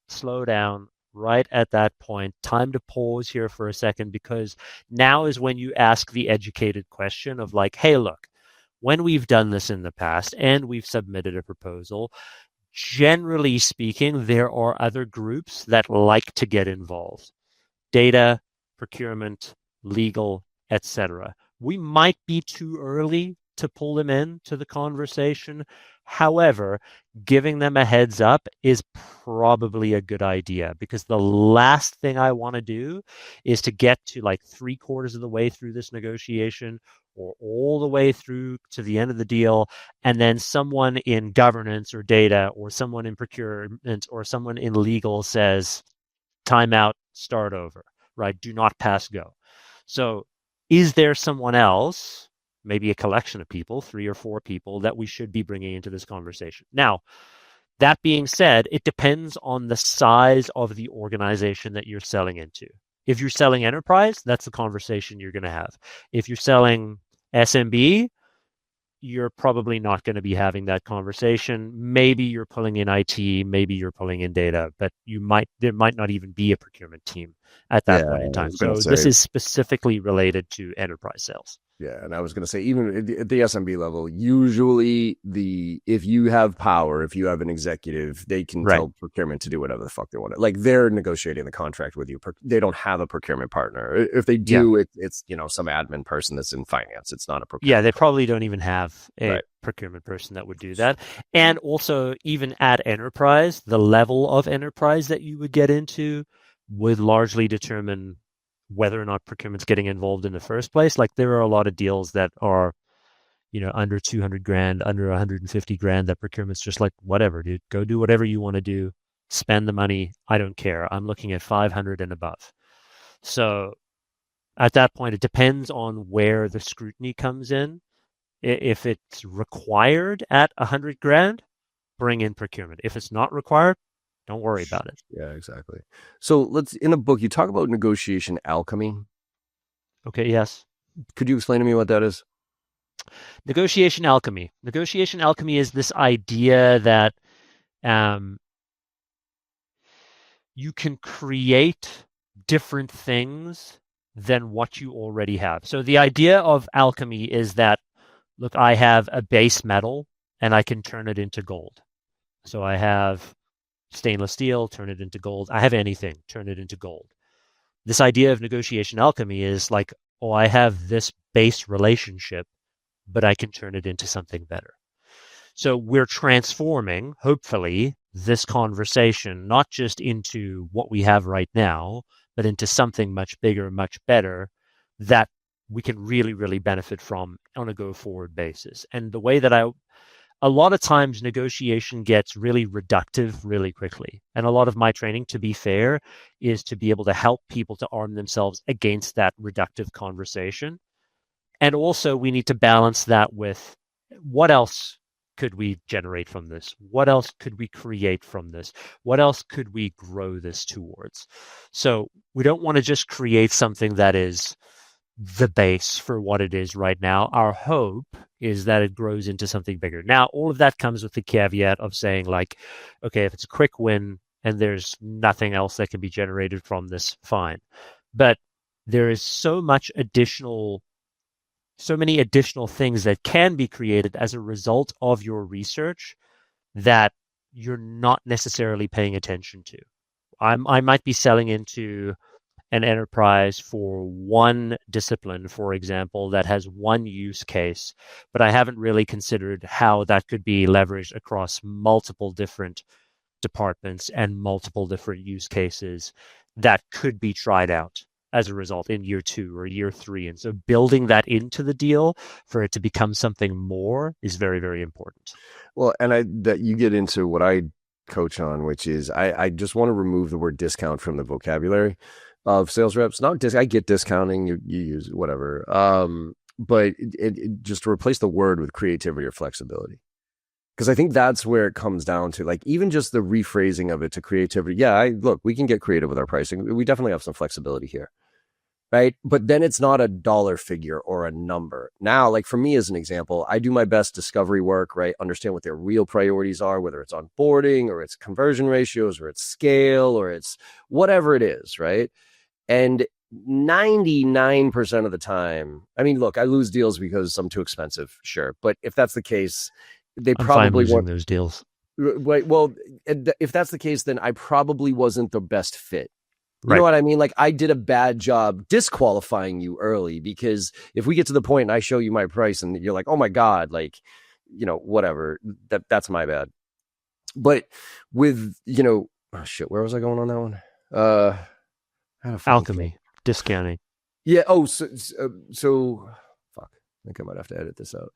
Slow down right at that point. Time to pause here for a second, because now is when you ask the educated question of like, hey, look, when we've done this in the past and we've submitted a proposal, generally speaking, there are other groups that like to get involved. Data, procurement, legal, etc. We might be too early to pull them into the conversation. However, giving them a heads up is probably a good idea, because the last thing I want to do is to get to like 3/4 of the way through this negotiation, or all the way through to the end of the deal, and then someone in governance or data, or someone in procurement, or someone in legal says, time out, start over, right? Do not pass go. So is there someone else, maybe a collection of people, 3 or 4 people, that we should be bringing into this conversation? Now, that being said, it depends on the size of the organization that you're selling into, If you're selling enterprise, that's the conversation you're going to have. If you're selling SMB, you're probably not going to be having that conversation. Maybe you're pulling in IT, maybe you're pulling in data, but there might not even be a procurement team at Yeah, that point in I time. was gonna So this say. is specifically related to enterprise sales. Yeah, and I was going to say, even at the SMB level, usually if you have power, if you have an executive, they can Right. tell procurement to do whatever the fuck they want. Like they're negotiating the contract with you. They don't have a procurement partner. If they Yeah. do, it's some admin person that's in finance. It's not a Yeah, procurement they person. probably don't even have a Right. procurement person that would do that. And also, even at enterprise, the level of enterprise that you would get into would largely determine whether or not procurement's getting involved in the first place. Like there are a lot of deals that are, under 200 grand, under 150 grand that procurement's just like, whatever, dude, go do whatever you want to do, spend the money. I don't care. I'm looking at 500 and above. So at that point, it depends on where the scrutiny comes in. If it's required at 100 grand, bring in procurement. If it's not required, don't worry about it. Yeah, exactly. So in the book, you talk about negotiation alchemy. Okay, yes. Could you explain to me what that is? Negotiation alchemy. Negotiation alchemy is this idea that um, you can create different things than what you already have. So the idea of alchemy is that, look, I have a base metal and I can turn it into gold. So I have stainless steel, turn it into gold. I have anything, turn it into gold. This idea of negotiation alchemy is like, oh, I have this base relationship, but I can turn it into something better. So we're transforming, hopefully, this conversation not just into what we have right now, but into something much bigger, much better that we can really, really benefit from on a go forward basis. And the way that a lot of times negotiation gets really reductive really quickly. And a lot of my training, to be fair, is to be able to help people to arm themselves against that reductive conversation. And also we need to balance that with what else could we generate from this? What else could we create from this? What else could we grow this towards? So we don't want to just create something that is the base for what it is right now. Our hope is that it grows into something bigger. Now, all of that comes with the caveat of saying, like, okay, if it's a quick win and there's nothing else that can be generated from this, fine. But there is so many additional things that can be created as a result of your research that you're not necessarily paying attention to. I might be selling into an enterprise for one discipline, for example, that has one use case, but I haven't really considered how that could be leveraged across multiple different departments and multiple different use cases that could be tried out as a result in year 2 or year 3. And so building that into the deal for it to become something more is very, very important. Well, and that you get into what I coach on, which is I just want to remove the word discount from the vocabulary of sales reps. I get discounting, you use it, whatever. But it just to replace the word with creativity or flexibility. Because I think that's where it comes down to, like, even just the rephrasing of it to creativity. Yeah, look, we can get creative with our pricing. We definitely have some flexibility here. Right. But then it's not a dollar figure or a number. Now, like for me, as an example, I do my best discovery work, right? Understand what their real priorities are, whether it's onboarding or it's conversion ratios or it's scale or it's whatever it is. Right. And 99% of the time, I mean, look, I lose deals because I'm too expensive. Sure. But if that's the case, they I'm fine probably losing want those deals. Right. Well, if that's the case, then I probably wasn't the best fit. You Right. know what I mean? Like I did a bad job disqualifying you early, because if we get to the point and I show you my price and you're like, oh my God, like, whatever, that's my bad. But with, oh shit, where was I going on that one? Alchemy, discounting. Yeah. Oh, so fuck. I think I might have to edit this out.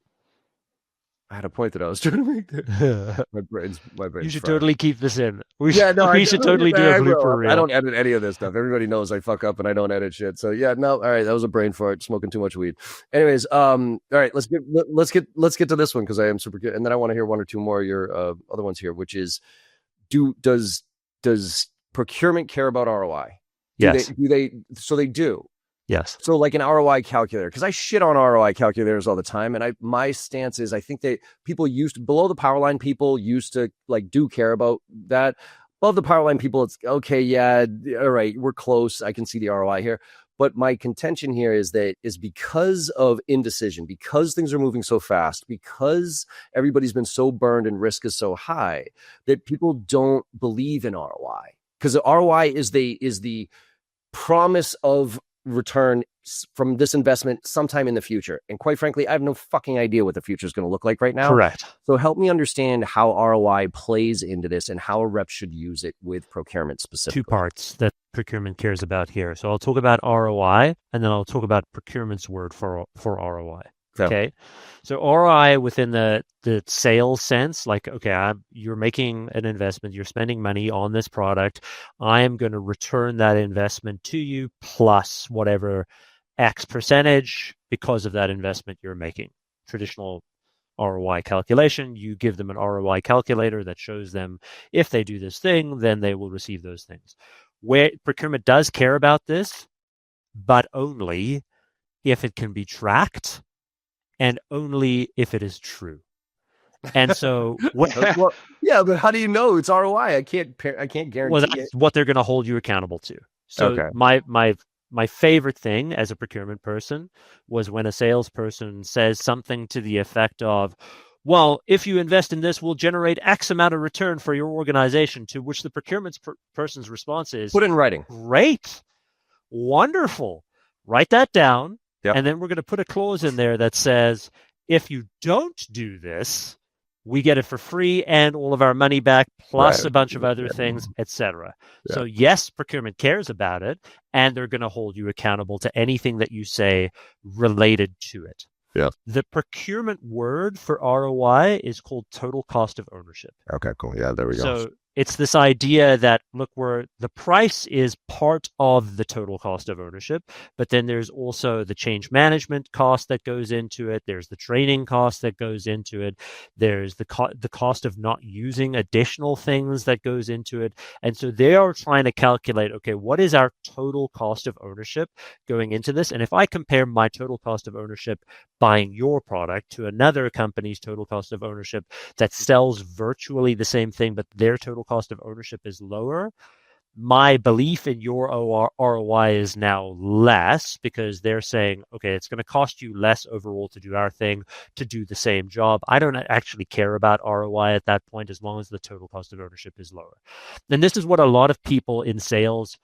I had a point that I was trying to make there. My brain's You should fried. totally keep this in. We should totally do a blooper reel. I don't edit any of this stuff. Everybody knows I fuck up and I don't edit shit. So yeah, no, all right, that was a brain fart. Smoking too much weed. Anyways, all right, let's get to this one because I am super good, and then I want to hear one or two more of your other ones here, which is, does procurement care about ROI? Yes. So they do. Yes. So like an ROI calculator, because I shit on ROI calculators all the time. And my stance is I think that people below the power line, people used to like do care about that. Above the power line people, it's okay, yeah, all right, we're close. I can see the ROI here. But my contention here is because of indecision, because things are moving so fast, because everybody's been so burned and risk is so high, that people don't believe in ROI. Because the ROI is the promise of return from this investment sometime in the future. And quite frankly, I have no fucking idea what the future is going to look like right now. Correct. So help me understand how ROI plays into this and how a rep should use it with procurement specifically. 2 parts that procurement cares about here. So I'll talk about ROI, and then I'll talk about procurement's word for ROI. Okay. So ROI within the sales sense, like, okay, you're making an investment, you're spending money on this product. I am going to return that investment to you plus whatever X percentage because of that investment you're making. Traditional ROI calculation, you give them an ROI calculator that shows them if they do this thing, then they will receive those things. Where procurement does care about this, but only if it can be tracked and only if it is true. And so, well, yeah, but how do you know it's ROI? I can't guarantee. Well, that's what they're going to hold you accountable to. So, okay. My favorite thing as a procurement person was when a salesperson says something to the effect of, "Well, if you invest in this, we'll generate X amount of return for your organization." To which the procurement person's response is, "Put it in writing." Great, wonderful. Write that down. Yep. And then we're going to put a clause in there that says, if you don't do this, we get it for free and all of our money back, plus a bunch of other things, etc. Yeah. So yes, procurement cares about it, and they're going to hold you accountable to anything that you say related to it. Yeah. The procurement word for ROI is called total cost of ownership. Okay, cool. Yeah, there we go. So it's this idea that, look, where the price is part of the total cost of ownership, but then there's also the change management cost that goes into it. There's the training cost that goes into it. There's the cost of not using additional things that goes into it. And so they are trying to calculate, okay, what is our total cost of ownership going into this? And if I compare my total cost of ownership buying your product to another company's total cost of ownership that sells virtually the same thing, but their total cost of ownership is lower, my belief in your ROI is now less, because they're saying, okay, it's going to cost you less overall to do our thing, to do the same job. I don't actually care about ROI at that point, as long as the total cost of ownership is lower. And this is what a lot of people in sales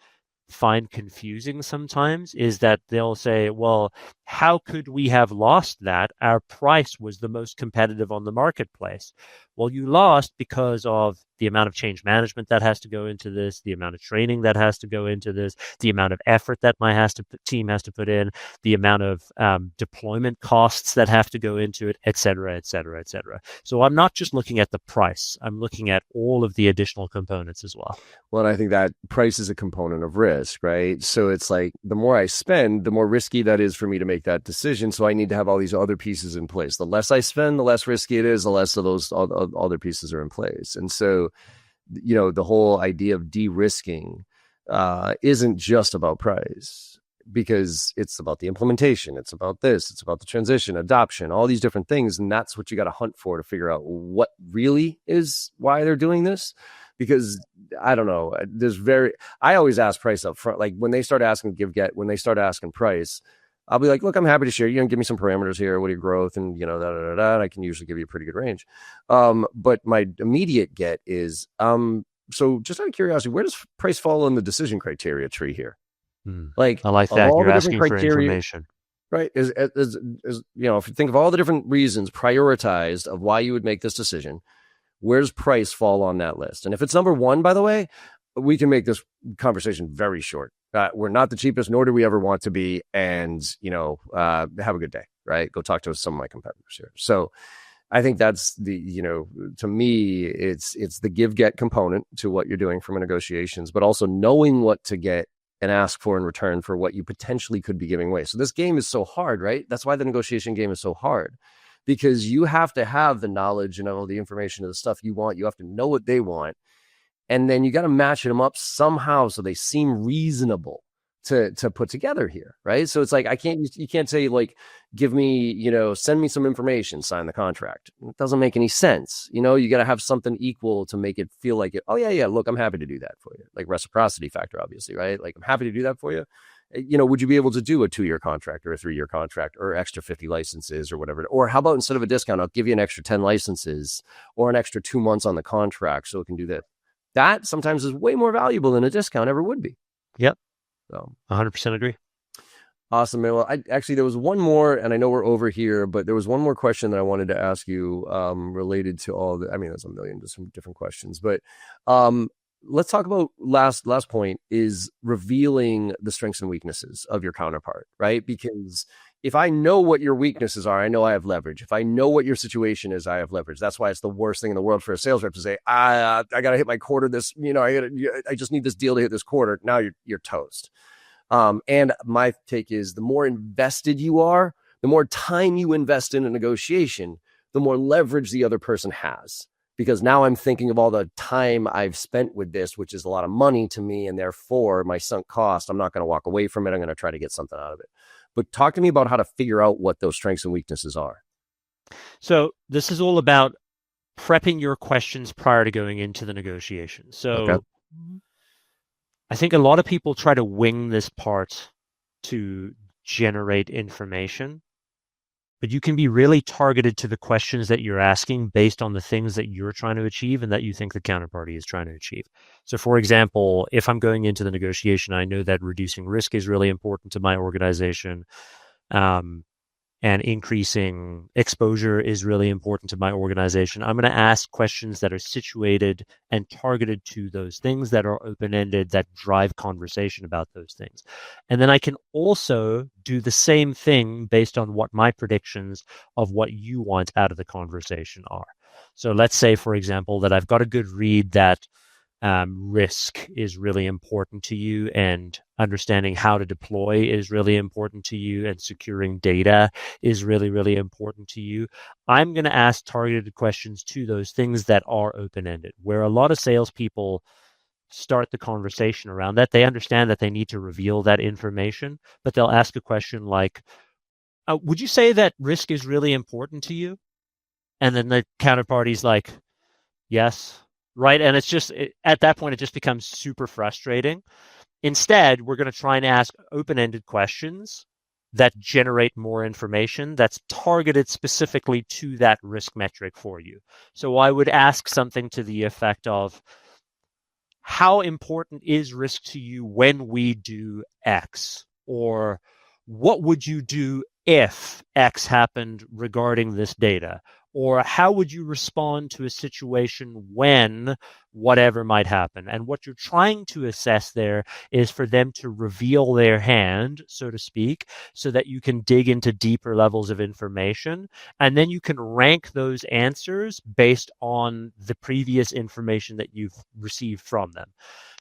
find confusing sometimes, is that they'll say, well, how could we have lost that? Our price was the most competitive on the marketplace. Well, you lost because of the amount of change management that has to go into this, the amount of training that has to go into this, the amount of effort that my team has to put in, the amount of deployment costs that have to go into it, et cetera, et cetera, et cetera. So I'm not just looking at the price. I'm looking at all of the additional components as well. Well, and I think that price is a component of risk, right? So it's like, the more I spend, the more risky that is for me to make that decision. So I need to have all these other pieces in place. The less I spend, the less risky it is, the less of those other pieces are in place. And so, you know, the whole idea of de-risking isn't just about price, because it's about the implementation. It's about this. It's about the transition, adoption, all these different things. And that's what you got to hunt for to figure out what really is why they're doing this. Because I don't know, I always ask price up front. Like when they start asking when they start asking price, I'll be like, look, I'm happy to share. You can give me some parameters here. What are your growth? And, you know, and I can usually give you a pretty good range. But my immediate get is, so just out of curiosity, where does price fall in the decision criteria tree here? Like, I like that. You're asking for information. Right. Is you know, if you think of all the different reasons prioritized of why you would make this decision, where's price fall on that list? And if it's number one, by the way, we can make this conversation very short. We're not the cheapest, nor do we ever want to be. And, you know, have a good day, right? Go talk to some of my competitors here. So I think that's the, you know, to me, it's the give-get component to what you're doing from a negotiations, but also knowing what to get and ask for in return for what you potentially could be giving away. So this game is so hard, right? That's why the negotiation game is so hard, because you have to have the knowledge and all the information of the stuff you want. You have to know what they want. And then you got to match them up somehow so they seem reasonable to put together here, right? So it's like you can't say like, give me, send me some information, sign the contract. It doesn't make any sense. You got to have something equal to make it feel like it. Oh yeah, look, I'm happy to do that for you. Like reciprocity factor, obviously, right? Like I'm happy to do that for you. Would you be able to do a 2-year contract or a 3-year contract or extra 50 licenses or whatever? Or how about instead of a discount, I'll give you an extra 10 licenses or an extra 2 months on the contract so it can do this. That sometimes is way more valuable than a discount ever would be. Yep. So 100% agree. Awesome, man. Well, there was one more, and I know we're over here, but there was one more question that I wanted to ask you related to all the, there's a million different questions, but let's talk about last point is revealing the strengths and weaknesses of your counterpart, right? Because if I know what your weaknesses are, I know I have leverage. If I know what your situation is, I have leverage. That's why it's the worst thing in the world for a sales rep to say, I got to hit my quarter this, I just need this deal to hit this quarter. Now you're toast. And my take is the more invested you are, the more time you invest in a negotiation, the more leverage the other person has. Because now I'm thinking of all the time I've spent with this, which is a lot of money to me. And therefore my sunk cost, I'm not going to walk away from it. I'm going to try to get something out of it. But talk to me about how to figure out what those strengths and weaknesses are. So this is all about prepping your questions prior to going into the negotiation. So okay. I think a lot of people try to wing this part to generate information, but you can be really targeted to the questions that you're asking based on the things that you're trying to achieve and that you think the counterparty is trying to achieve. So for example, if I'm going into the negotiation, I know that reducing risk is really important to my organization. And increasing exposure is really important to my organization. I'm going to ask questions that are situated and targeted to those things that are open-ended, that drive conversation about those things. And then I can also do the same thing based on what my predictions of what you want out of the conversation are. So let's say, for example, that I've got a good read that risk is really important to you, and understanding how to deploy is really important to you, and securing data is really, really important to you. I'm going to ask targeted questions to those things that are open-ended, where a lot of salespeople start the conversation around that. They understand that they need to reveal that information, but they'll ask a question like, would you say that risk is really important to you? And then the counterparty's like, yes. Right. And at that point, it just becomes super frustrating. Instead, we're going to try and ask open-ended questions that generate more information that's targeted specifically to that risk metric for you. So I would ask something to the effect of, how important is risk to you when we do X? Or what would you do if X happened regarding this data? Or how would you respond to a situation when whatever might happen? And what you're trying to assess there is for them to reveal their hand, so to speak, so that you can dig into deeper levels of information. And then you can rank those answers based on the previous information that you've received from them.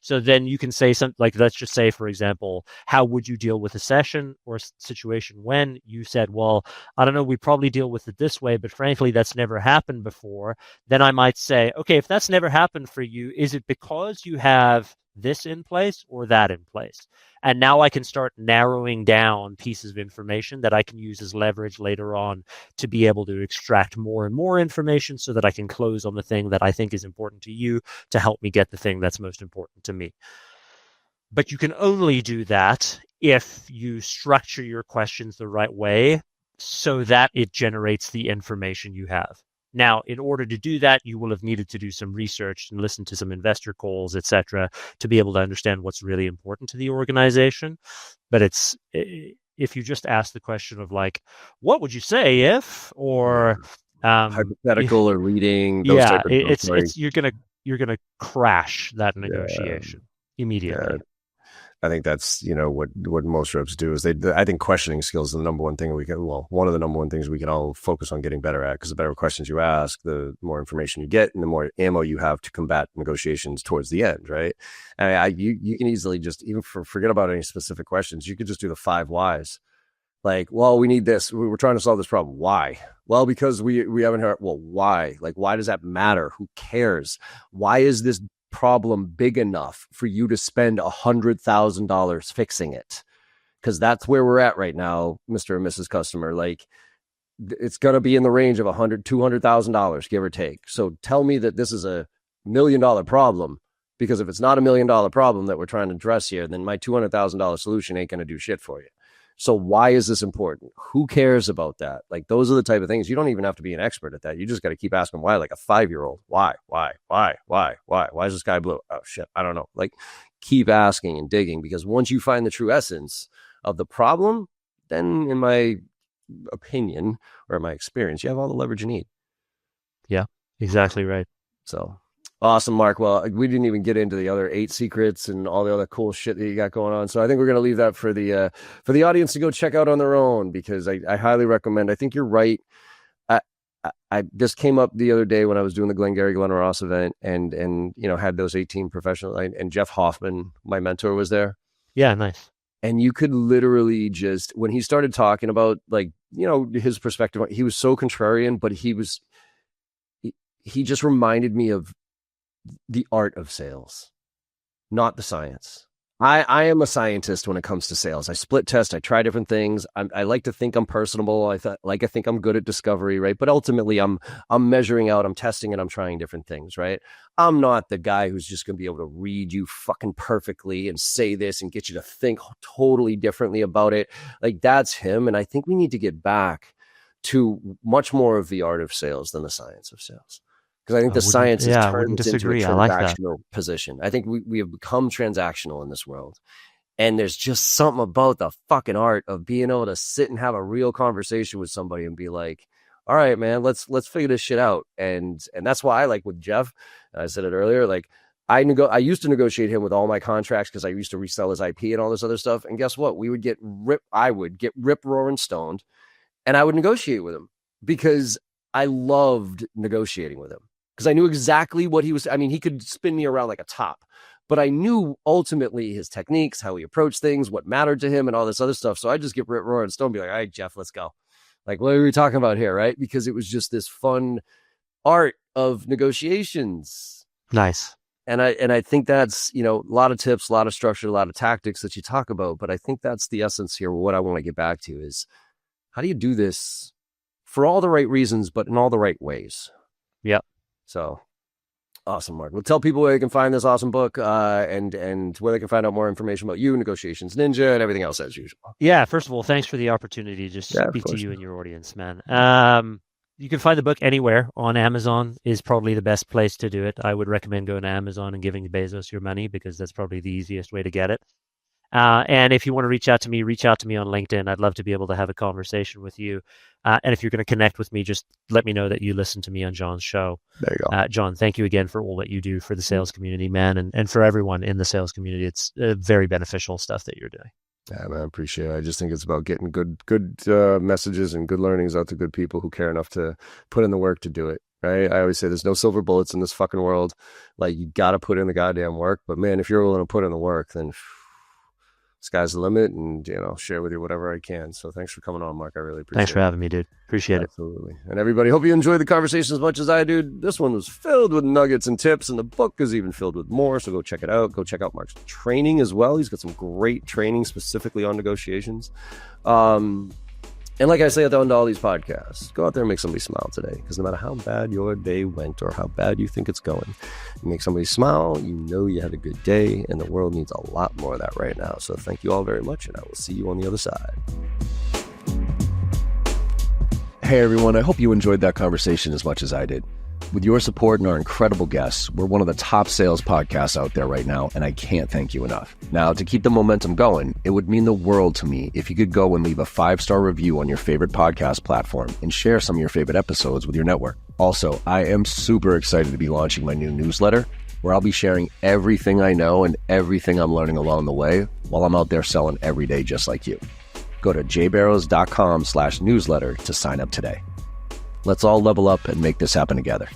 So then you can say something like, let's just say, for example, how would you deal with a session or a situation when you said, well, I don't know, we probably deal with it this way, but frankly, that's never happened before. Then I might say, okay, if that's never happened for you, is it because you have this in place or that in place? And now I can start narrowing down pieces of information that I can use as leverage later on to be able to extract more and more information so that I can close on the thing that I think is important to you to help me get the thing that's most important to me. But you can only do that if you structure your questions the right way so that it generates the information you have. Now, in order to do that, you will have needed to do some research and listen to some investor calls, etc., to be able to understand what's really important to the organization. But if you just ask the question of like, what would you say if, or hypothetical or leading, those type of you're gonna crash that negotiation immediately. Yeah. I think that's, what most reps do is I think questioning skills is the number one thing one of the number one things we can all focus on getting better at, because the better questions you ask, the more information you get and the more ammo you have to combat negotiations towards the end. Right. And you can easily just, even forget about any specific questions. You could just do the 5 whys. Like, well, we need this. We're trying to solve this problem. Why? Well, because we haven't heard. Well, why? Like, why does that matter? Who cares? Why is this problem big enough for you to spend $100,000 fixing it. Because that's where we're at right now, Mr. and Mrs. Customer. Like, it's going to be in the range of $100,000, $200,000, give or take. So tell me that this is a $1 million problem, because if it's not a $1 million problem that we're trying to address here, then my $200,000 solution ain't going to do shit for you. So why is this important? Who cares about that? Like, those are the type of things. You don't even have to be an expert at that. You just got to keep asking why, like a 5-year-old. Why is this guy blue? Oh shit, I don't know. Like, keep asking and digging, because once you find the true essence of the problem, then in my opinion or in my experience, you have all the leverage you need. Yeah, exactly right. So awesome, Mark. Well, we didn't even get into the other 8 secrets and all the other cool shit that you got going on. So I think we're going to leave that for the audience to go check out on their own, because I highly recommend. I think you're right. I this came up the other day when I was doing the Glengarry Glen Ross event, and had those 18 professional, and Jeff Hoffman, my mentor, was there. Yeah, nice. And you could literally just, when he started talking about, like, his perspective, he was so contrarian, but he just reminded me of the art of sales, not the science. I am a scientist when it comes to sales. I split test. I try different things. I like to think I'm personable. I think I'm good at discovery, right? But ultimately, I'm measuring out. I'm testing, and I'm trying different things, right? I'm not the guy who's just going to be able to read you fucking perfectly and say this and get you to think totally differently about it. Like, that's him. And I think we need to get back to much more of the art of sales than the science of sales. Because I think the science has turned into a transactional position. I think we have become transactional in this world. And there's just something about the fucking art of being able to sit and have a real conversation with somebody and be like, all right, man, let's figure this shit out. And that's why I like with Jeff, I said it earlier, like I used to negotiate him with all my contracts because I used to resell his IP and all this other stuff. And guess what? I would get rip roaring stoned, and I would negotiate with him because I loved negotiating with him. Because I knew exactly what he was. I mean, he could spin me around like a top, but I knew ultimately his techniques, how he approached things, what mattered to him, and all this other stuff. So I just get rip roaring stone and be like, all right, Jeff, let's go. Like, what are we talking about here, right? Because it was just this fun art of negotiations. Nice. And I think that's, a lot of tips, a lot of structure, a lot of tactics that you talk about. But I think that's the essence here. What I want to get back to is, how do you do this for all the right reasons, but in all the right ways? Yep. So awesome, Mark. Well, tell people where they can find this awesome book and where they can find out more information about you, Negotiations Ninja, and everything else as usual. Yeah, first of all, thanks for the opportunity to just speak to you and your audience, man. You can find the book anywhere. On Amazon is probably the best place to do it. I would recommend going to Amazon and giving Bezos your money, because that's probably the easiest way to get it. And if you want to reach out to me on LinkedIn. I'd love to be able to have a conversation with you. And if you're going to connect with me, just let me know that you listen to me on John's show. There you go. John, thank you again for all that you do for the sales community, man. And for everyone in the sales community. It's very beneficial stuff that you're doing. Yeah, man, I appreciate it. I just think it's about getting good messages and good learnings out to good people who care enough to put in the work to do it. Right? I always say there's no silver bullets in this fucking world. Like, you got to put in the goddamn work. But man, if you're willing to put in the work, then sky's the limit, and share with you whatever I can. So thanks for coming on, Mark. I really appreciate it. Thanks for having me, dude. Appreciate it. Absolutely. And everybody, hope you enjoyed the conversation as much as I do. This one was filled with nuggets and tips, and the book is even filled with more. So go check it out. Go check out Mark's training as well. He's got some great training specifically on negotiations. And like I say at the end of all these podcasts, go out there and make somebody smile today. Because no matter how bad your day went or how bad you think it's going, you make somebody smile, you had a good day, and the world needs a lot more of that right now. So thank you all very much, and I will see you on the other side. Hey everyone, I hope you enjoyed that conversation as much as I did. With your support and our incredible guests, we're one of the top sales podcasts out there right now, and I can't thank you enough. Now, to keep the momentum going, it would mean the world to me if you could go and leave a 5-star review on your favorite podcast platform and share some of your favorite episodes with your network. Also, I am super excited to be launching my new newsletter, where I'll be sharing everything I know and everything I'm learning along the way while I'm out there selling every day just like you. Go to jbarrows.com/newsletter to sign up today. Let's all level up and make this happen together.